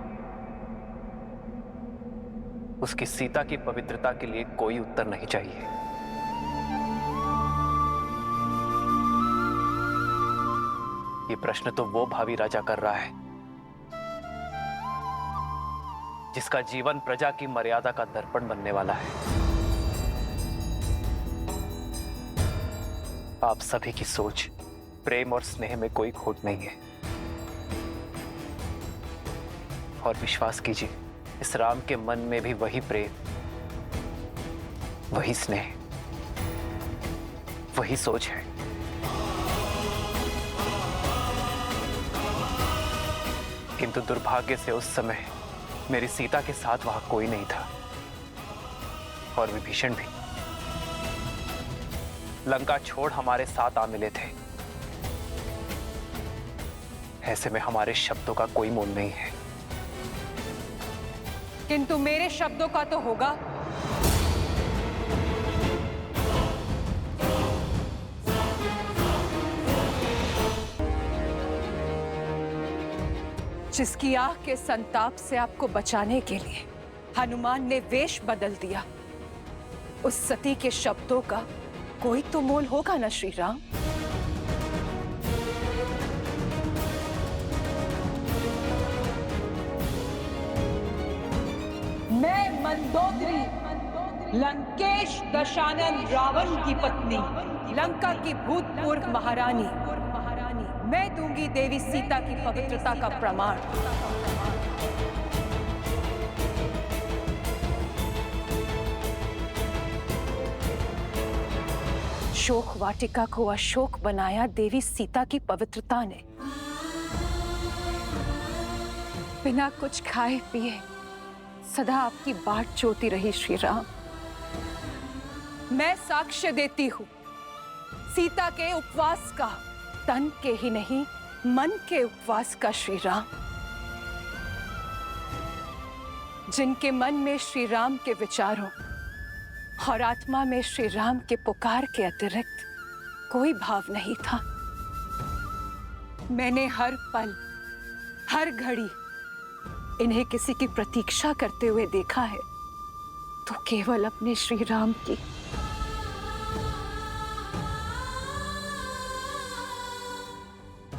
[SPEAKER 1] उसकी सीता की पवित्रता के लिए कोई उत्तर नहीं चाहिए। ये प्रश्न तो वो भावी राजा कर रहा है जिसका जीवन प्रजा की मर्यादा का दर्पण बनने वाला है। आप सभी की सोच, प्रेम और स्नेह में कोई खोट नहीं है। और विश्वास कीजिए, इस राम के मन में भी वही प्रेम, वही स्नेह, वही सोच है। किंतु दुर्भाग्य से उस समय मेरी सीता के साथ वहां कोई नहीं था, और विभीषण भी लंका छोड़ हमारे साथ आ मिले थे। ऐसे में हमारे शब्दों का कोई मोल नहीं है।
[SPEAKER 5] किंतु मेरे शब्दों का तो होगा। जिसकी आह के संताप से आपको बचाने के लिए हनुमान ने वेश बदल दिया, उस सती के शब्दों का कोई तो मोल होगा ना श्री राम?
[SPEAKER 20] मैं मंदोदरी, लंकेश दशानन रावण की पत्नी,
[SPEAKER 5] लंका की भूतपूर्व महारानी, मैं दूंगी देवी सीता की पवित्रता का प्रमाण। शोक वाटिका को अशोक बनाया देवी सीता की पवित्रता ने। बिना कुछ खाए पिए सदा आपकी बाट जोती रही श्री राम। मैं साक्ष्य देती हूं सीता के उपवास का, तन के ही नहीं मन के उपवास का श्री राम। जिनके मन में श्री राम के विचारों और आत्मा में श्री राम के पुकार के अतिरिक्त कोई भाव नहीं था। मैंने हर पल, हर घड़ी इन्हें किसी की प्रतीक्षा करते हुए देखा है, तो केवल अपने श्री राम की।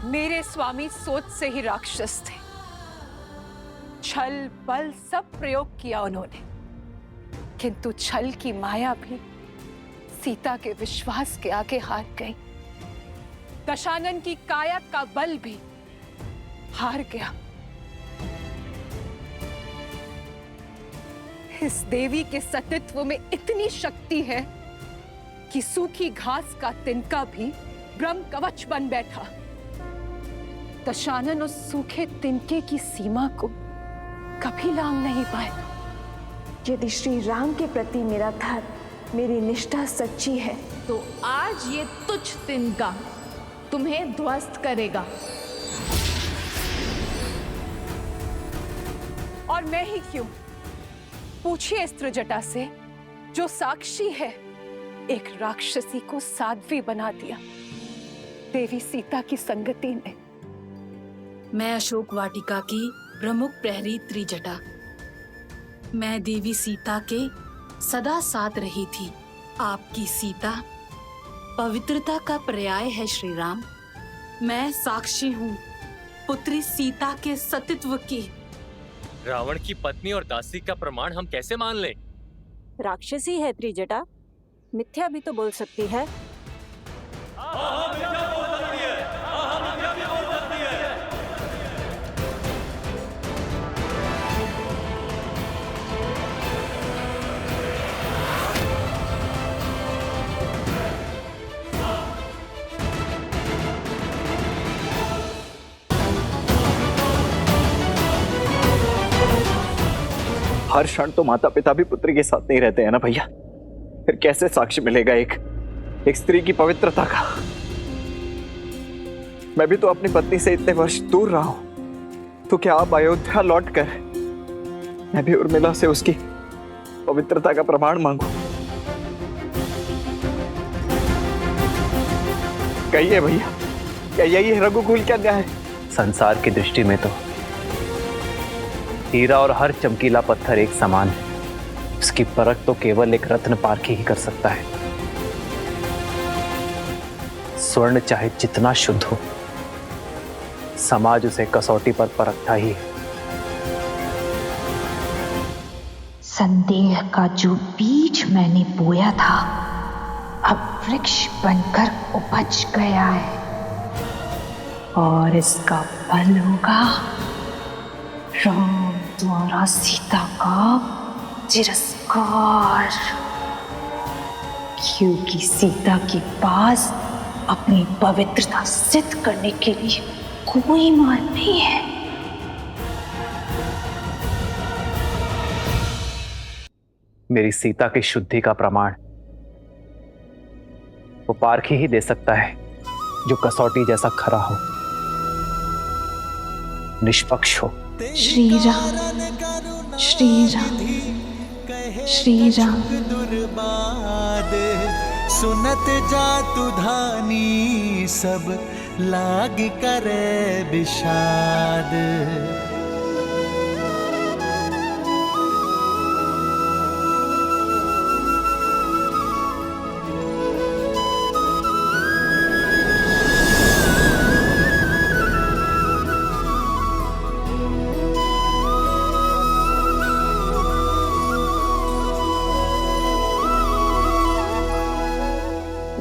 [SPEAKER 5] मेरे स्वामी सोच से ही राक्षस थे। छल बल सब प्रयोग किया उन्होंने, किंतु छल की माया भी सीता के विश्वास के आगे हार गई। दशानन की काया का बल भी हार गया। इस देवी के सतीत्व में इतनी शक्ति है कि सूखी घास का तिनका भी ब्रह्म कवच बन बैठा। दशानन उस सूखे तिनके की सीमा को कभी लांघ नहीं पाए।
[SPEAKER 21] यदि श्री राम के प्रति मेरा धर्म, मेरी निष्ठा सच्ची है,
[SPEAKER 22] तो आज ये तुच्छ तिनका तुम्हें ध्वस्त करेगा।
[SPEAKER 5] और मैं ही क्यों? पूछिए स्त्रजटा से, जो साक्षी है, एक राक्षसी को साध्वी बना दिया देवी सीता की संगति ने।
[SPEAKER 3] मैं अशोक वाटिका की प्रमुख प्रहरी त्रिजटा, मैं देवी सीता के सदा साथ रही थी। आपकी सीता पवित्रता का पर्याय है श्री राम। मैं साक्षी हूँ पुत्री सीता के सतीत्व की।
[SPEAKER 14] रावण की पत्नी और दासी का प्रमाण हम कैसे मान लें?
[SPEAKER 18] राक्षसी है त्रिजटा, मिथ्या भी तो बोल सकती है।
[SPEAKER 9] हर क्षण तो माता पिता भी पुत्री के साथ नहीं रहते हैं ना भैया, फिर कैसे साक्ष्य मिलेगा एक स्त्री की पवित्रता का? मैं भी तो अपनी पत्नी से इतने वर्ष दूर रहा हूं, तो क्या आप अयोध्या लौटकर मैं भी उर्मिला से उसकी पवित्रता का प्रमाण मांगू? कहिए भैया, क्या यही है रघुकुल का न्याय?
[SPEAKER 1] संसार की दृष्टि में तो हीरा और हर चमकीला पत्थर एक समान है। उसकी परख तो केवल एक रत्न पारखी ही कर सकता है। स्वर्ण चाहे जितना शुद्ध हो, समाज उसे कसौटी पर परखता ही है।
[SPEAKER 4] संदेह का जो बीज मैंने बोया था अब वृक्ष बनकर उपज गया है और इसका फल होगा राम द्वारा सीता का तिरस्कार, क्योंकि सीता के पास अपनी पवित्रता सिद्ध करने के लिए कोई मार्ग नहीं है।
[SPEAKER 1] मेरी सीता की शुद्धि का प्रमाण वो पारखी ही दे सकता है, जो कसौटी जैसा खरा हो, निष्पक्ष हो।
[SPEAKER 4] श्री राम, श्री राम, श्री राम।
[SPEAKER 11] दुर्बाद सुनत जातु धानी सब लाग करे विषाद।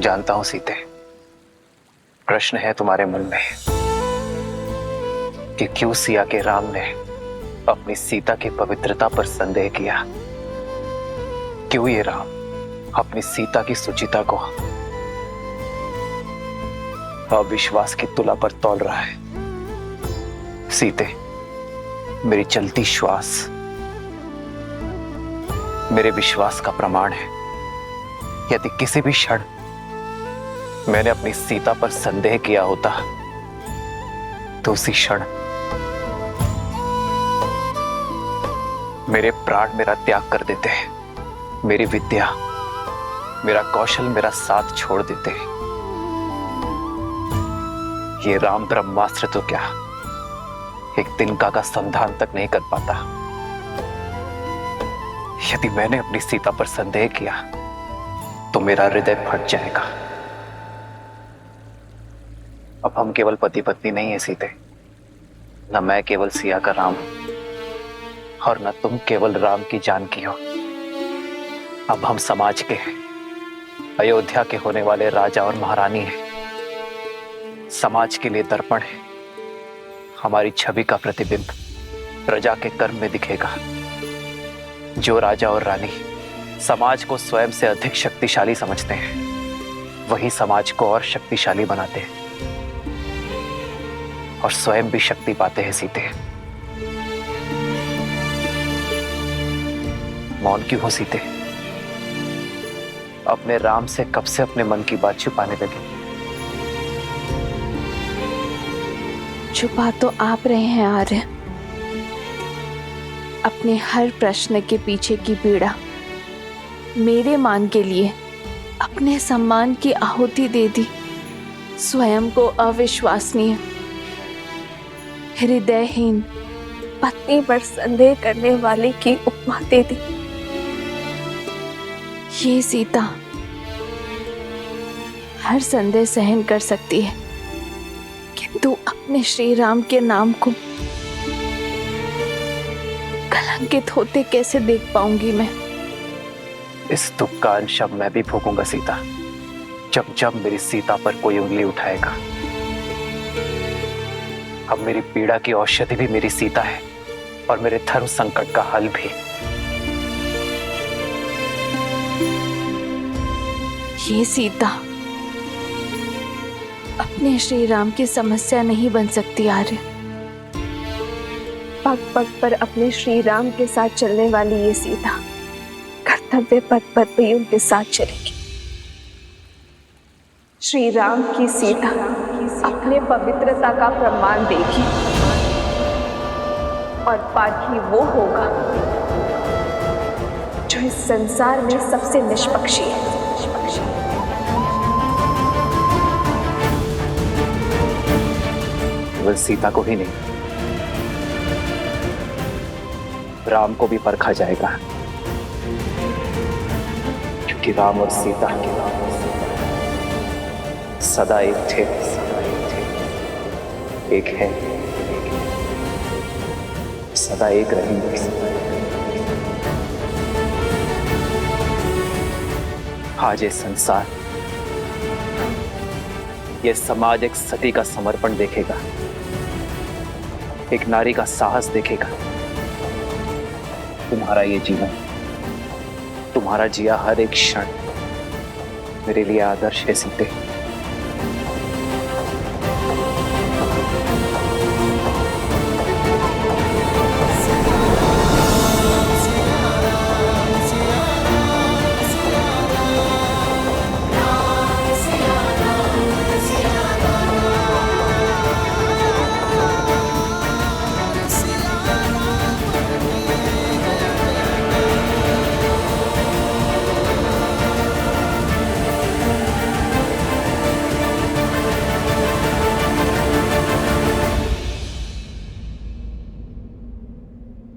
[SPEAKER 1] जानता हूं सीते, प्रश्न है तुम्हारे मन में कि क्यों सिया के राम ने अपनी सीता की पवित्रता पर संदेह किया। क्यों ये राम अपनी सीता की सुचिता को अविश्वास की तुला पर तौल रहा है। सीते, मेरी चलती श्वास मेरे विश्वास का प्रमाण है। यदि किसी भी क्षण मैंने अपनी सीता पर संदेह किया होता तो उसी क्षण मेरे प्राण मेरा त्याग कर देते हैं। मेरी विद्या, मेरा कौशल, मेरा साथ छोड़ देते हैं। ये राम ब्रह्मास्त्र तो क्या एक तिनका का संधान तक नहीं कर पाता। यदि मैंने अपनी सीता पर संदेह किया तो मेरा हृदय फट जाएगा। अब हम केवल पति पत्नी नहीं है सीते, न मैं केवल सिया का राम और न तुम केवल राम की जानकी हो। अब हम समाज के हैं, अयोध्या के होने वाले राजा और महारानी हैं। समाज के लिए दर्पण है। हमारी छवि का प्रतिबिंब प्रजा के कर्म में दिखेगा। जो राजा और रानी समाज को स्वयं से अधिक शक्तिशाली समझते हैं, वही समाज को और शक्तिशाली बनाते हैं और स्वयं भी शक्ति पाते हैं। सीते, मौन क्यों हो सीते? अपने राम से कब से अपने मन की बात छुपाने लगे?
[SPEAKER 12] छुपा तो आप रहे हैं आर्य। अपने हर प्रश्न के पीछे की पीड़ा मेरे मान के लिए अपने सम्मान की आहुति दे दी। स्वयं को अविश्वसनीय, हृदयहीन पत्नी पर संदेह करने वाले की उपमा दे दी।
[SPEAKER 21] ये सीता हर संदेह सहन कर सकती है, किंतु अपने श्री राम के नाम को कलंकित होते कैसे देख पाऊंगी मैं?
[SPEAKER 1] इस दुख का अंश अब मैं भी भोगूंगा सीता, जब जब मेरी सीता पर कोई उंगली उठाएगा। अब मेरी पीड़ा की औषधि भी मेरी सीता है और मेरे धर्म संकट का हल भी।
[SPEAKER 21] ये सीता अपने श्री राम की समस्या नहीं बन सकती आर्य। पग पग पर अपने श्री राम के साथ चलने वाली ये सीता कर्तव्य पथ पर भी उनके साथ चलेगी। श्री राम की सीता अपने पवित्रता का प्रमाण देगी और पाठी वो होगा जो इस संसार में सबसे निष्पक्षी है।
[SPEAKER 1] केवल सीता को ही नहीं, राम को भी परखा जाएगा, क्योंकि राम और सीता सदा एक थे, एक है, सदा एक रहेंगे। आज ये संसार, ये समाज एक सती का समर्पण देखेगा, एक नारी का साहस देखेगा। तुम्हारा ये जीवन, तुम्हारा जिया हर एक क्षण मेरे लिए आदर्श है सीते।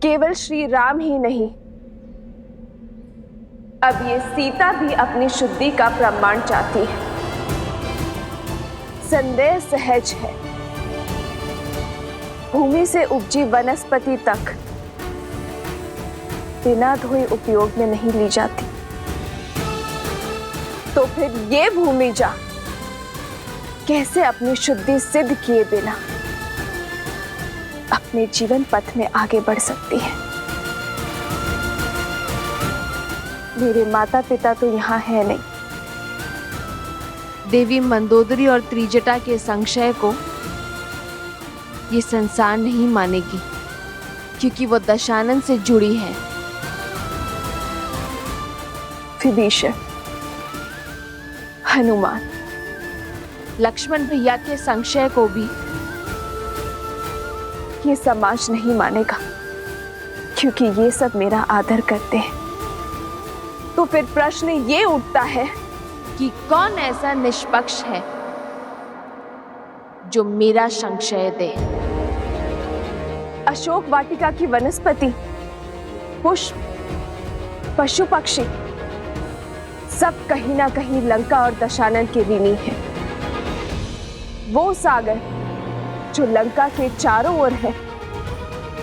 [SPEAKER 21] केवल श्री राम ही नहीं, अब ये सीता भी अपनी शुद्धि का प्रमाण चाहती है। संदेह सहज है, भूमि से उपजी वनस्पति तक बिना धोए उपयोग में नहीं ली जाती, तो फिर ये भूमि जा कैसे अपनी शुद्धि सिद्ध किए बिना अपने जीवन पथ में आगे बढ़ सकती है? मेरे माता पिता तो यहाँ है नहीं। देवी मंदोदरी और त्रिजटा के संशय को ये संसार नहीं मानेगी, क्योंकि वो दशानन से जुड़ी है। विभीषण, हनुमान, लक्ष्मण भैया के संशय को भी ये समाज नहीं मानेगा, क्योंकि ये सब मेरा आदर करते हैं। तो फिर प्रश्न ये उठता है कि कौन ऐसा निष्पक्ष है जो मेरा संशय दे? अशोक वाटिका की वनस्पति, पुष्प, पशु पक्षी सब कहीं ना कहीं लंका और दशानन के ऋणी है। वो सागर जो लंका के चारों ओर है,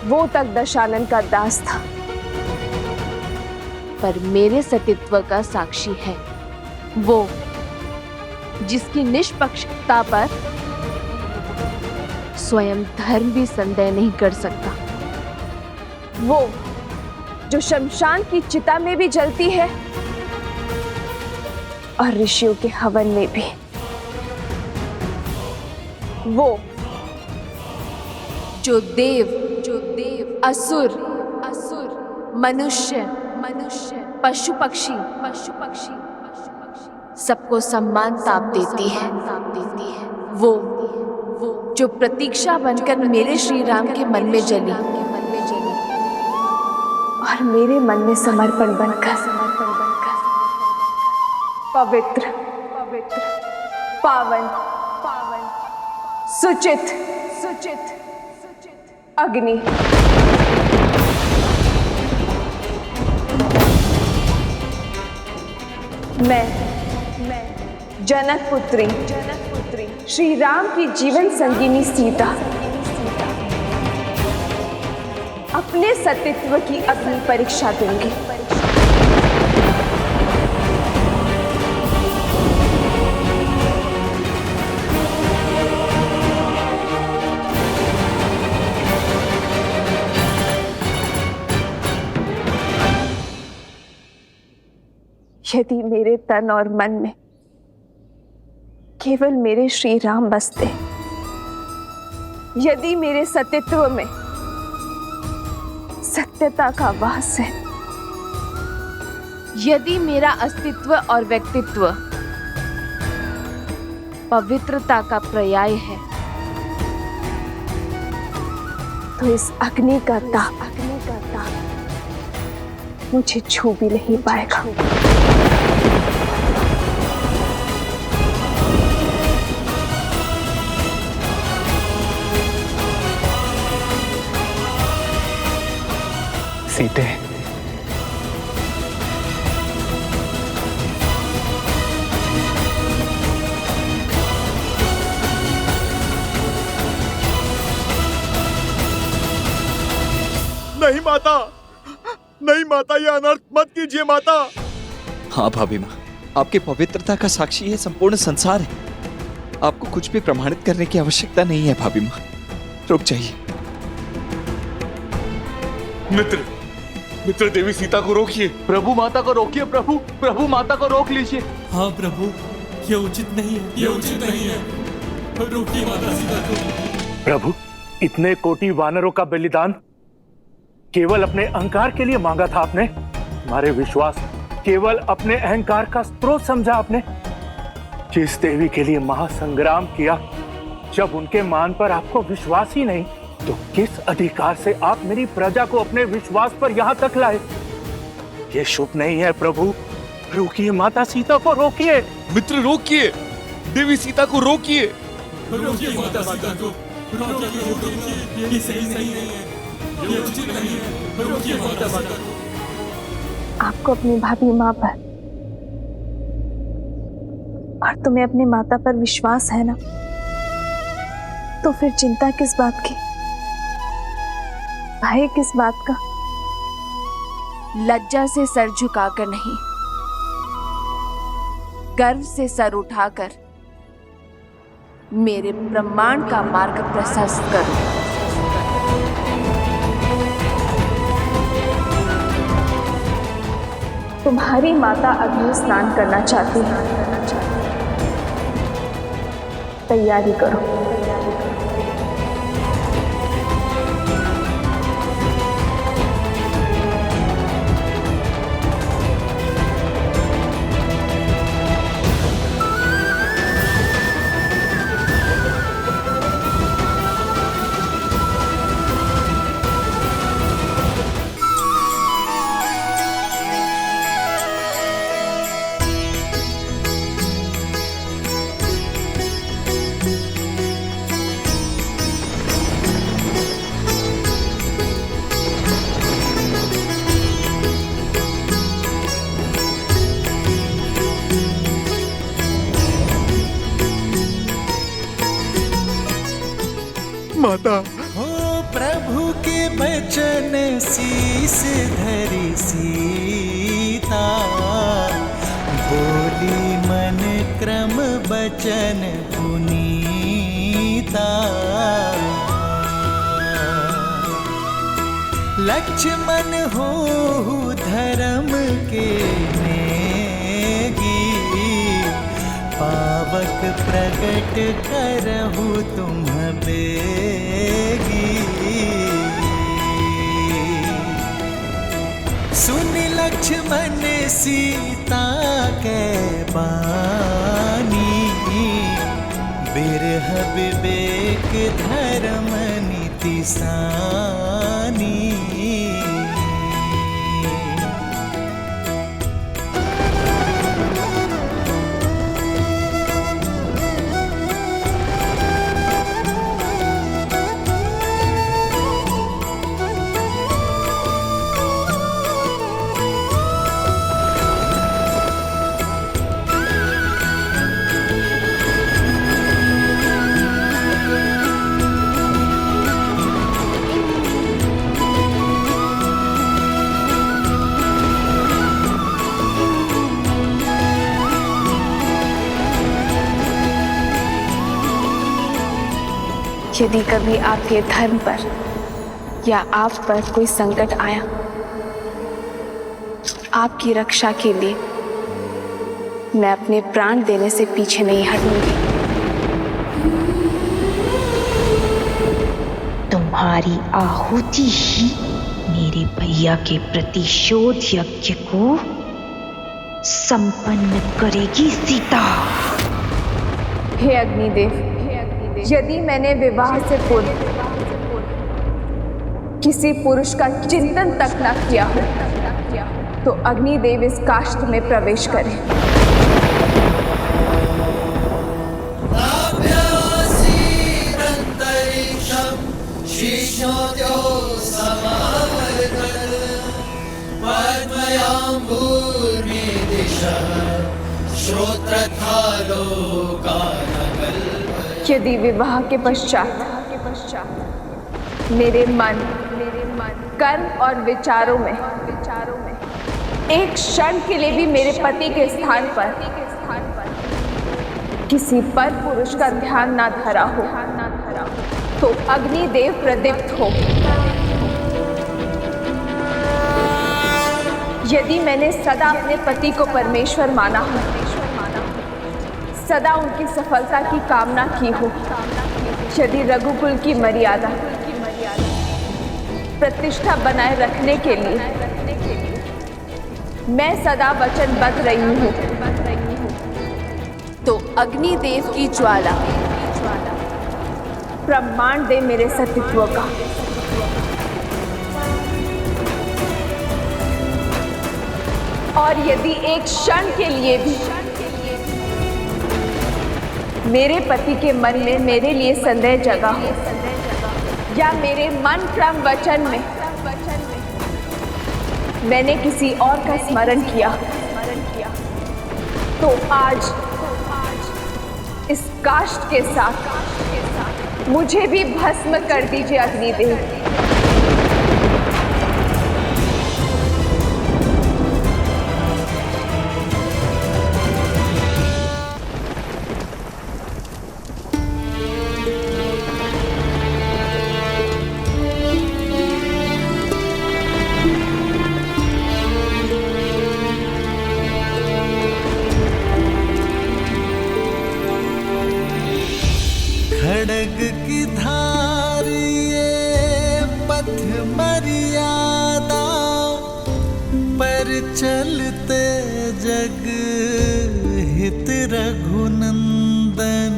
[SPEAKER 21] वो तक दशानन का दास था, पर मेरे सतीत्व का साक्षी है वो जिसकी निष्पक्षता पर स्वयं धर्म भी संदेह नहीं कर सकता, वो जो शमशान की चिता में भी जलती है और ऋषियों के हवन में भी, वो जो देव असुर मनुष्य पशु पक्षी सबको सम्मान ताप देती है, वो जो प्रतीक्षा बनकर मेरे श्री राम के मन में जली और मेरे मन में समर्पण बनकर पवित्र पावन सुचित अग्नि मैं जनक पुत्री श्री राम की जीवन संगिनी सीता अपने सतीत्व की अपनी परीक्षा दूंगी। यदि मेरे तन और मन में केवल मेरे श्री राम बसते, यदि मेरे सतीत्व में सत्यता का वास है, यदि मेरा अस्तित्व और व्यक्तित्व पवित्रता का पर्याय है, तो इस अग्नि का ताप मुझे छू भी नहीं पाएगा।
[SPEAKER 1] सीते,
[SPEAKER 7] नहीं माता, नहीं माता, ये अनर्थ मत कीजिए माता।
[SPEAKER 9] हाँ भाभी माँ, आपकी पवित्रता का साक्षी है संपूर्ण संसार है। आपको कुछ भी प्रमाणित करने की आवश्यकता नहीं है भाभी माँ, रुक जाइए।
[SPEAKER 19] मित्र देवी सीता को रोकिए।
[SPEAKER 15] प्रभु माता को रोकिए। प्रभु माता को रोक लीजिए।
[SPEAKER 14] हाँ प्रभु, ये उचित नहीं है, ये उचित नहीं है। रोकिए माता सीता को।
[SPEAKER 16] प्रभु, इतने कोटि वानरों का बलिदान केवल अपने अहंकार के लिए मांगा था आपने? हमारे विश्वास केवल अपने अहंकार का स्रोत समझा आपने? जिस देवी के लिए महासंग्राम किया, जब उनके मान पर आपको विश्वास ही नहीं, तो किस अधिकार से आप मेरी प्रजा को अपने विश्वास पर यहाँ तक लाए? ये शुभ नहीं है प्रभु। रोकिए माता सीता को, रोकिए।
[SPEAKER 19] मित्र रोकिए, देवी सीता को रोकिए।
[SPEAKER 14] रोकिए माता सीता को, रोकिए, ये सही नहीं है, ये उचित नहीं है। रोकिए माता सीता को।
[SPEAKER 21] आपको अपनी भाभी माँ पर और तुम्हें अपने माता पर विश्वास है ना, तो फिर चिंता किस बात की, भय किस बात का? लज्जा से सर झुकाकर नहीं, गर्व से सर उठाकर मेरे ब्रह्मांड का मार्ग प्रशस्त करो। तुम्हारी माता अग्नि स्नान करना चाहती है, तैयारी करो।
[SPEAKER 7] माता,
[SPEAKER 11] हो प्रभु के बचन शीस धरी सीता, बोली मन क्रम बचन पुनीता। लक्ष्मण हो धर्म के नेगी, पावक प्रगट करहु तुम बेगी। सुन लक्ष्मण सीता के बानी, बिरह विवेक धर्म नीति सानी।
[SPEAKER 21] यदि कभी आपके धर्म पर या आप पर कोई संकट आया, आपकी रक्षा के लिए मैं अपने प्राण देने से पीछे नहीं हटूंगी।
[SPEAKER 4] तुम्हारी आहुति ही मेरे भैया के प्रतिशोध यज्ञ को संपन्न करेगी सीता।
[SPEAKER 21] हे अग्निदेव, यदि मैंने विवाह से पूर्व किसी पुरुष का चिंतन तक न किया हो, तो अग्निदेव इस काष्ठ में प्रवेश करें। यदि विवाह के पश्चात मेरे मन, कर्म और विचारों में एक क्षण के लिए भी मेरे पति के स्थान पर किसी पर पुरुष का ध्यान ना धरा हो, तो अग्निदेव प्रदीप्त हो। यदि मैंने सदा अपने पति को परमेश्वर माना हो, सदा उनकी सफलता की कामना की हो, यदि रघुकुल की मर्यादा प्रतिष्ठा बनाए रखने के लिए मैं सदा वचनबद्ध रही हूँ, तो अग्निदेव की ज्वाला प्रमाण दे मेरे सतीत्व का। और यदि एक क्षण के लिए भी मेरे पति के मन में मेरे लिए संदेह जगा हो, या मेरे मन क्रम वचन में मैंने किसी और का स्मरण किया, तो आज इस काष्ठ के साथ मुझे भी भस्म कर दीजिए अग्निदेव।
[SPEAKER 11] खड़ग की धार ये पथ मर्यादा पर चलते जग हित रघुनंदन।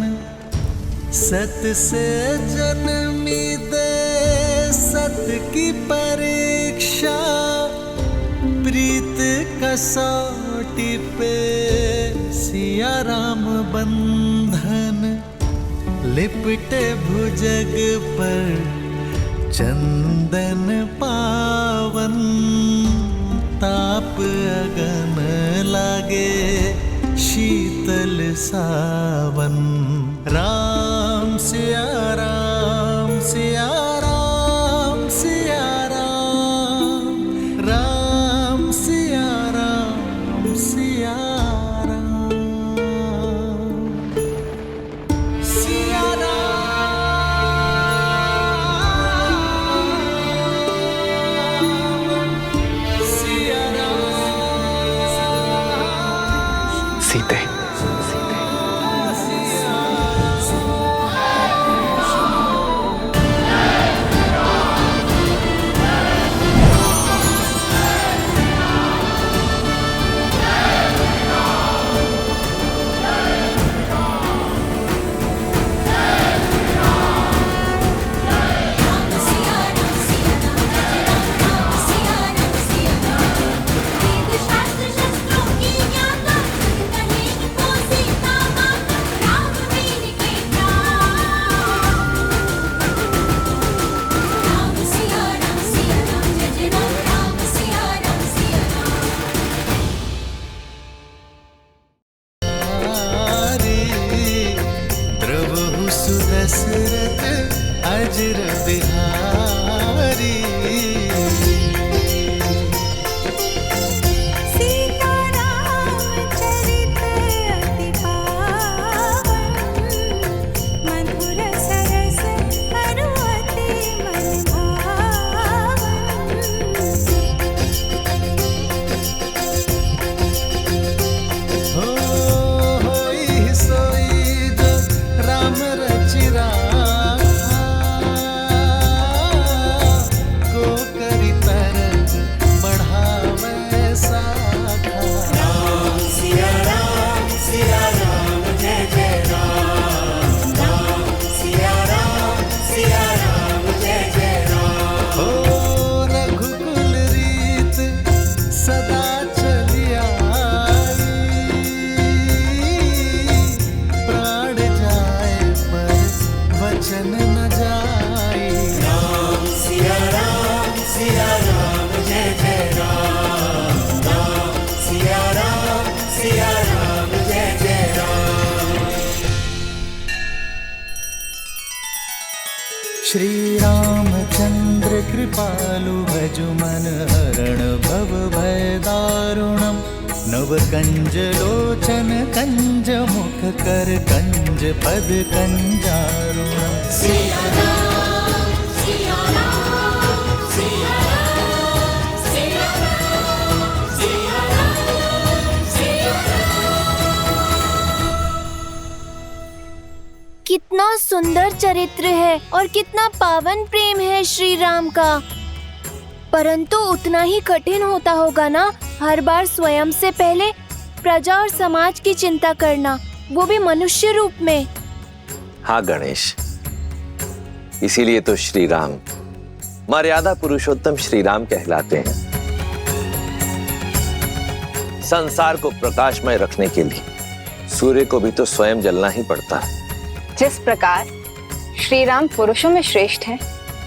[SPEAKER 11] सत से जन्मी दे सत की परीक्षा, प्रीत कसौटी पे सिया राम बंधन। लिपटे भुजग पर चंदन पावन, ताप अगन लागे शीतल सावन। राम सिया राम सिया राम सिया राम, राम सिया राम सिया
[SPEAKER 1] सीते।
[SPEAKER 11] श्री रामचंद्र कृपालु भजु मन हरण भव भय दारुणम नव कंज लोचन कंज मुख कर कंज पद कंजारुणम
[SPEAKER 21] कितना सुंदर चरित्र है और कितना पावन प्रेम है श्री राम का। परंतु उतना ही कठिन होता होगा ना हर बार स्वयं से पहले प्रजा और समाज की चिंता करना, वो भी मनुष्य रूप में।
[SPEAKER 6] हाँ गणेश, इसीलिए तो श्री राम मर्यादा पुरुषोत्तम श्री राम कहलाते हैं। संसार को प्रकाशमय रखने के लिए सूर्य को भी तो स्वयं जलना ही पड़ता है।
[SPEAKER 10] जिस प्रकार श्री राम पुरुषों में श्रेष्ठ हैं,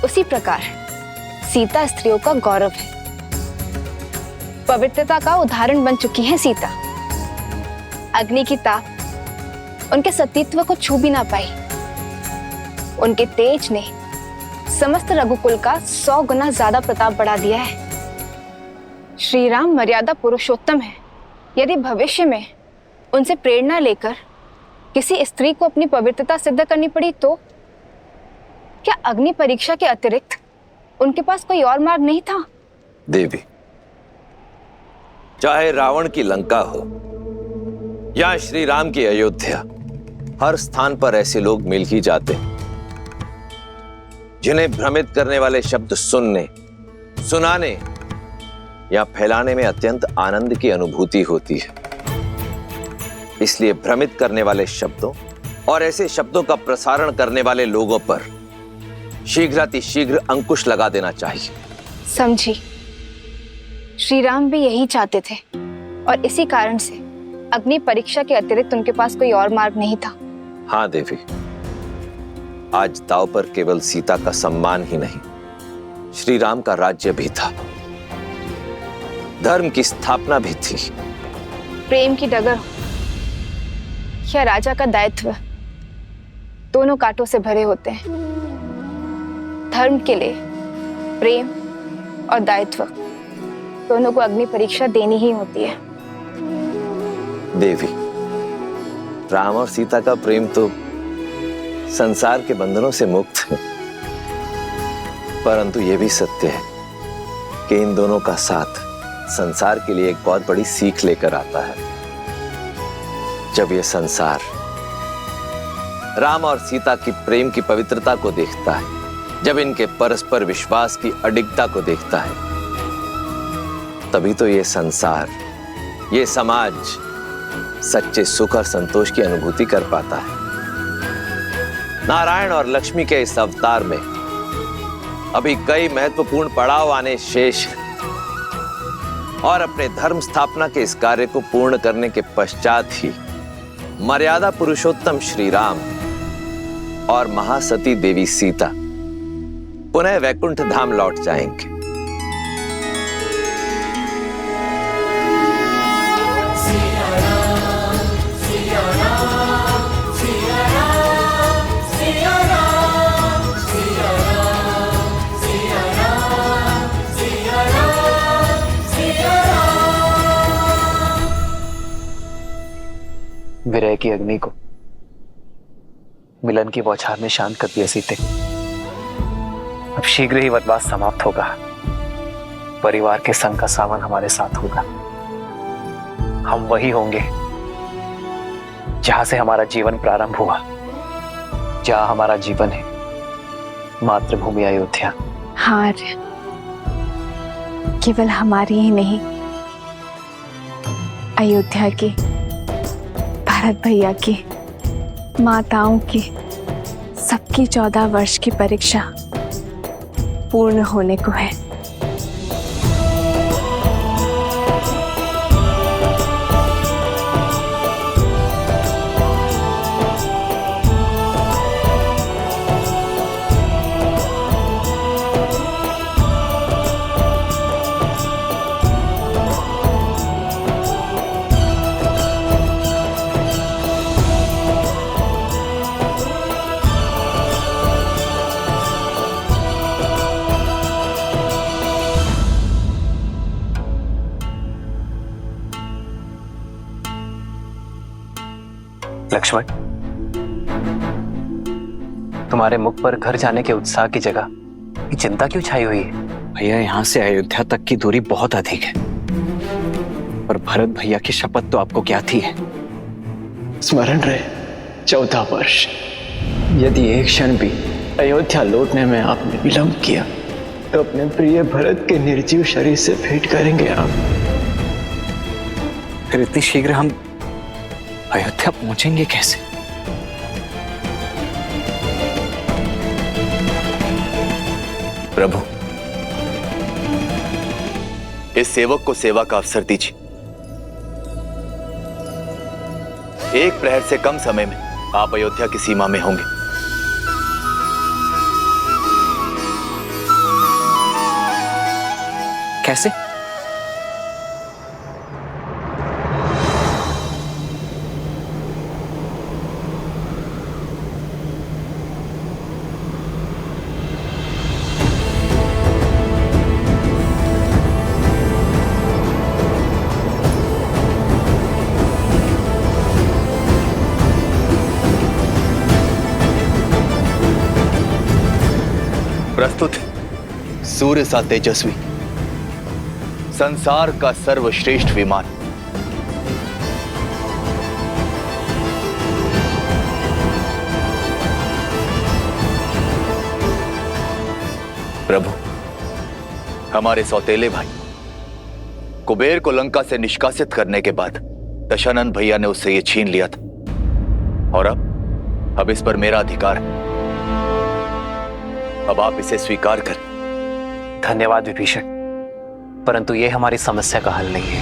[SPEAKER 10] उसी प्रकार सीता स्त्रियों का गौरव है। पवित्रता का उदाहरण बन चुकी है सीता। अग्नि की ताप उनके सतीत्व को छू भी ना पाई। उनके तेज ने समस्त रघुकुल का 100 गुना ज्यादा प्रताप बढ़ा दिया है। श्री राम मर्यादा पुरुषोत्तम है। यदि भविष्य में उनसे प्रेरणा लेकर किसी स्त्री को अपनी पवित्रता सिद्ध करनी पड़ी तो क्या अग्नि परीक्षा के अतिरिक्त उनके पास कोई और मार्ग नहीं था?
[SPEAKER 6] देवी, चाहे रावण की लंका हो या श्री राम की अयोध्या, हर स्थान पर ऐसे लोग मिल ही जाते हैं जिन्हें भ्रमित करने वाले शब्द सुनने, सुनाने या फैलाने में अत्यंत आनंद की अनुभूति होती है। इसलिए भ्रमित करने वाले शब्दों और ऐसे शब्दों का प्रसारण करने वाले लोगों पर शीघ्रातिशीघ्र अंकुश लगा देना चाहिए।
[SPEAKER 10] समझी, श्री राम भी यही चाहते थे और इसी कारण से अग्नि परीक्षा के अतिरिक्त उनके पास कोई और मार्ग नहीं था।
[SPEAKER 6] हाँ देवी, आज दांव पर केवल सीता का सम्मान ही नहीं, श्री राम का राज्य भी था, धर्म की स्थापना भी थी।
[SPEAKER 10] प्रेम की डगर या राजा का दायित्व दोनों कांटों से भरे होते हैं। धर्म के लिए प्रेम और दायित्व दोनों को अग्नि परीक्षा देनी ही होती है।
[SPEAKER 6] देवी, राम और सीता का प्रेम तो संसार के बंधनों से मुक्त है, परंतु यह भी सत्य है कि इन दोनों का साथ संसार के लिए एक बहुत बड़ी सीख लेकर आता है। जब यह संसार राम और सीता की प्रेम की पवित्रता को देखता है, जब इनके परस्पर विश्वास की अडिगता को देखता है, तभी तो यह संसार, यह समाज सच्चे सुख और संतोष की अनुभूति कर पाता है। नारायण और लक्ष्मी के इस अवतार में अभी कई महत्वपूर्ण पड़ाव आने शेष हैं और अपने धर्म स्थापना के इस कार्य को पूर्ण करने के पश्चात ही मर्यादा पुरुषोत्तम श्री राम और महासती देवी सीता पुनः वैकुंठ धाम लौट जाएंगे।
[SPEAKER 1] विरह की अग्नि को मिलन की बौछार में शांत कर दिया सीते। अब शीघ्र ही वनवास समाप्त होगा, परिवार के संग का सावन हमारे साथ होगा। हम वही होंगे जहां से हमारा जीवन प्रारंभ हुआ, जहां हमारा जीवन है मातृभूमि अयोध्या।
[SPEAKER 10] हाँ, केवल हमारी ही नहीं, अयोध्या की, भरत भैया की, माताओं की, सबकी 14 वर्ष की परीक्षा पूर्ण होने को है।
[SPEAKER 1] लक्ष्मण, तुम्हारे मुख पर घर जाने के उत्साह की जगह ये चिंता क्यों छाई हुई है?
[SPEAKER 9] भैया, यहाँ से अयोध्या तक की दूरी बहुत अधिक है और भरत भैया की शपथ तो आपको क्या थी है?
[SPEAKER 2] स्मरण रहे 14 वर्ष, यदि एक क्षण भी अयोध्या लौटने में आपने विलंब किया तो अपने प्रिय भरत के निर्जीव शरीर से भेंट करेंगे आप।
[SPEAKER 9] फिर इतनी शीघ्र हम अयोध्या पहुंचेंगे कैसे?
[SPEAKER 8] प्रभु, इस सेवक को सेवा का अवसर दीजिए। एक प्रहर से कम समय में आप अयोध्या की सीमा में होंगे।
[SPEAKER 9] कैसे?
[SPEAKER 8] प्रस्तुत सूर्य सा तेजस्वी, संसार का सर्वश्रेष्ठ विमान, प्रभु, हमारे सौतेले भाई कुबेर को लंका से निष्कासित करने के बाद दशानन भैया ने उससे यह छीन लिया था और अब इस पर मेरा अधिकार है। अब आप इसे स्वीकार करें।
[SPEAKER 1] धन्यवाद विभीषण, परंतु यह हमारी समस्या का हल नहीं है।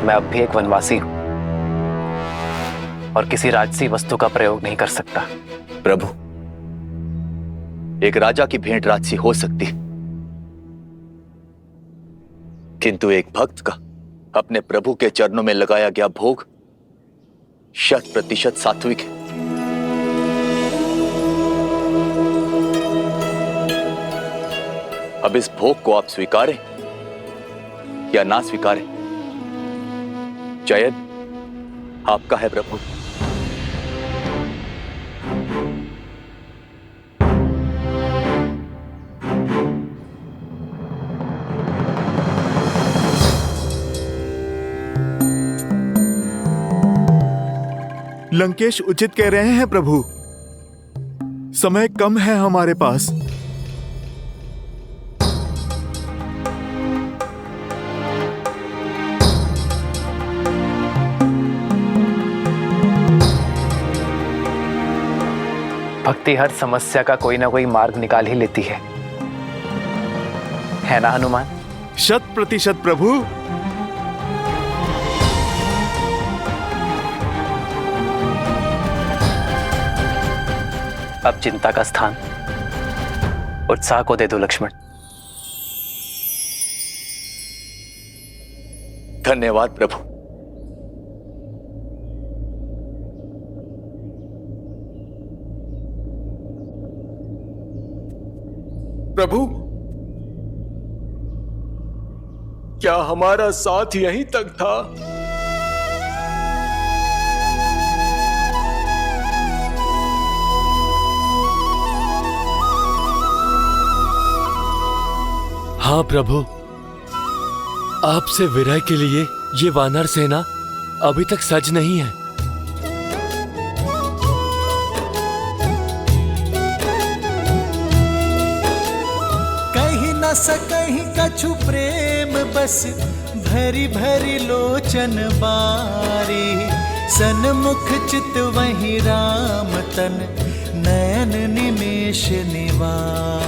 [SPEAKER 1] मैं अब भी एक वनवासी हूं और किसी राजसी वस्तु का प्रयोग नहीं कर सकता।
[SPEAKER 8] प्रभु, एक राजा की भेंट राजसी हो सकती है, किंतु एक भक्त का अपने प्रभु के चरणों में लगाया गया भोग 100% सात्विक है। अब इस भोग को आप स्वीकारें या ना स्वीकारें, चयन आपका है प्रभु।
[SPEAKER 7] लंकेश उचित कह रहे हैं प्रभु, समय कम है हमारे पास।
[SPEAKER 1] भक्ति हर समस्या का कोई ना कोई मार्ग निकाल ही लेती है ना हनुमान?
[SPEAKER 7] 100% प्रभु।
[SPEAKER 1] अब चिंता का स्थान उत्साह को दे दो लक्ष्मण।
[SPEAKER 8] धन्यवाद प्रभु।
[SPEAKER 19] प्रभु, क्या हमारा साथ यहीं तक था?
[SPEAKER 14] हाँ प्रभु, आपसे विरह के लिए ये वानर सेना अभी तक सज नहीं है।
[SPEAKER 11] कहीं न सकहीं कछु प्रेम बस भरी भरी लोचन बारी, सन्मुख चित वहीं राम तन नयन निमेष निवारी।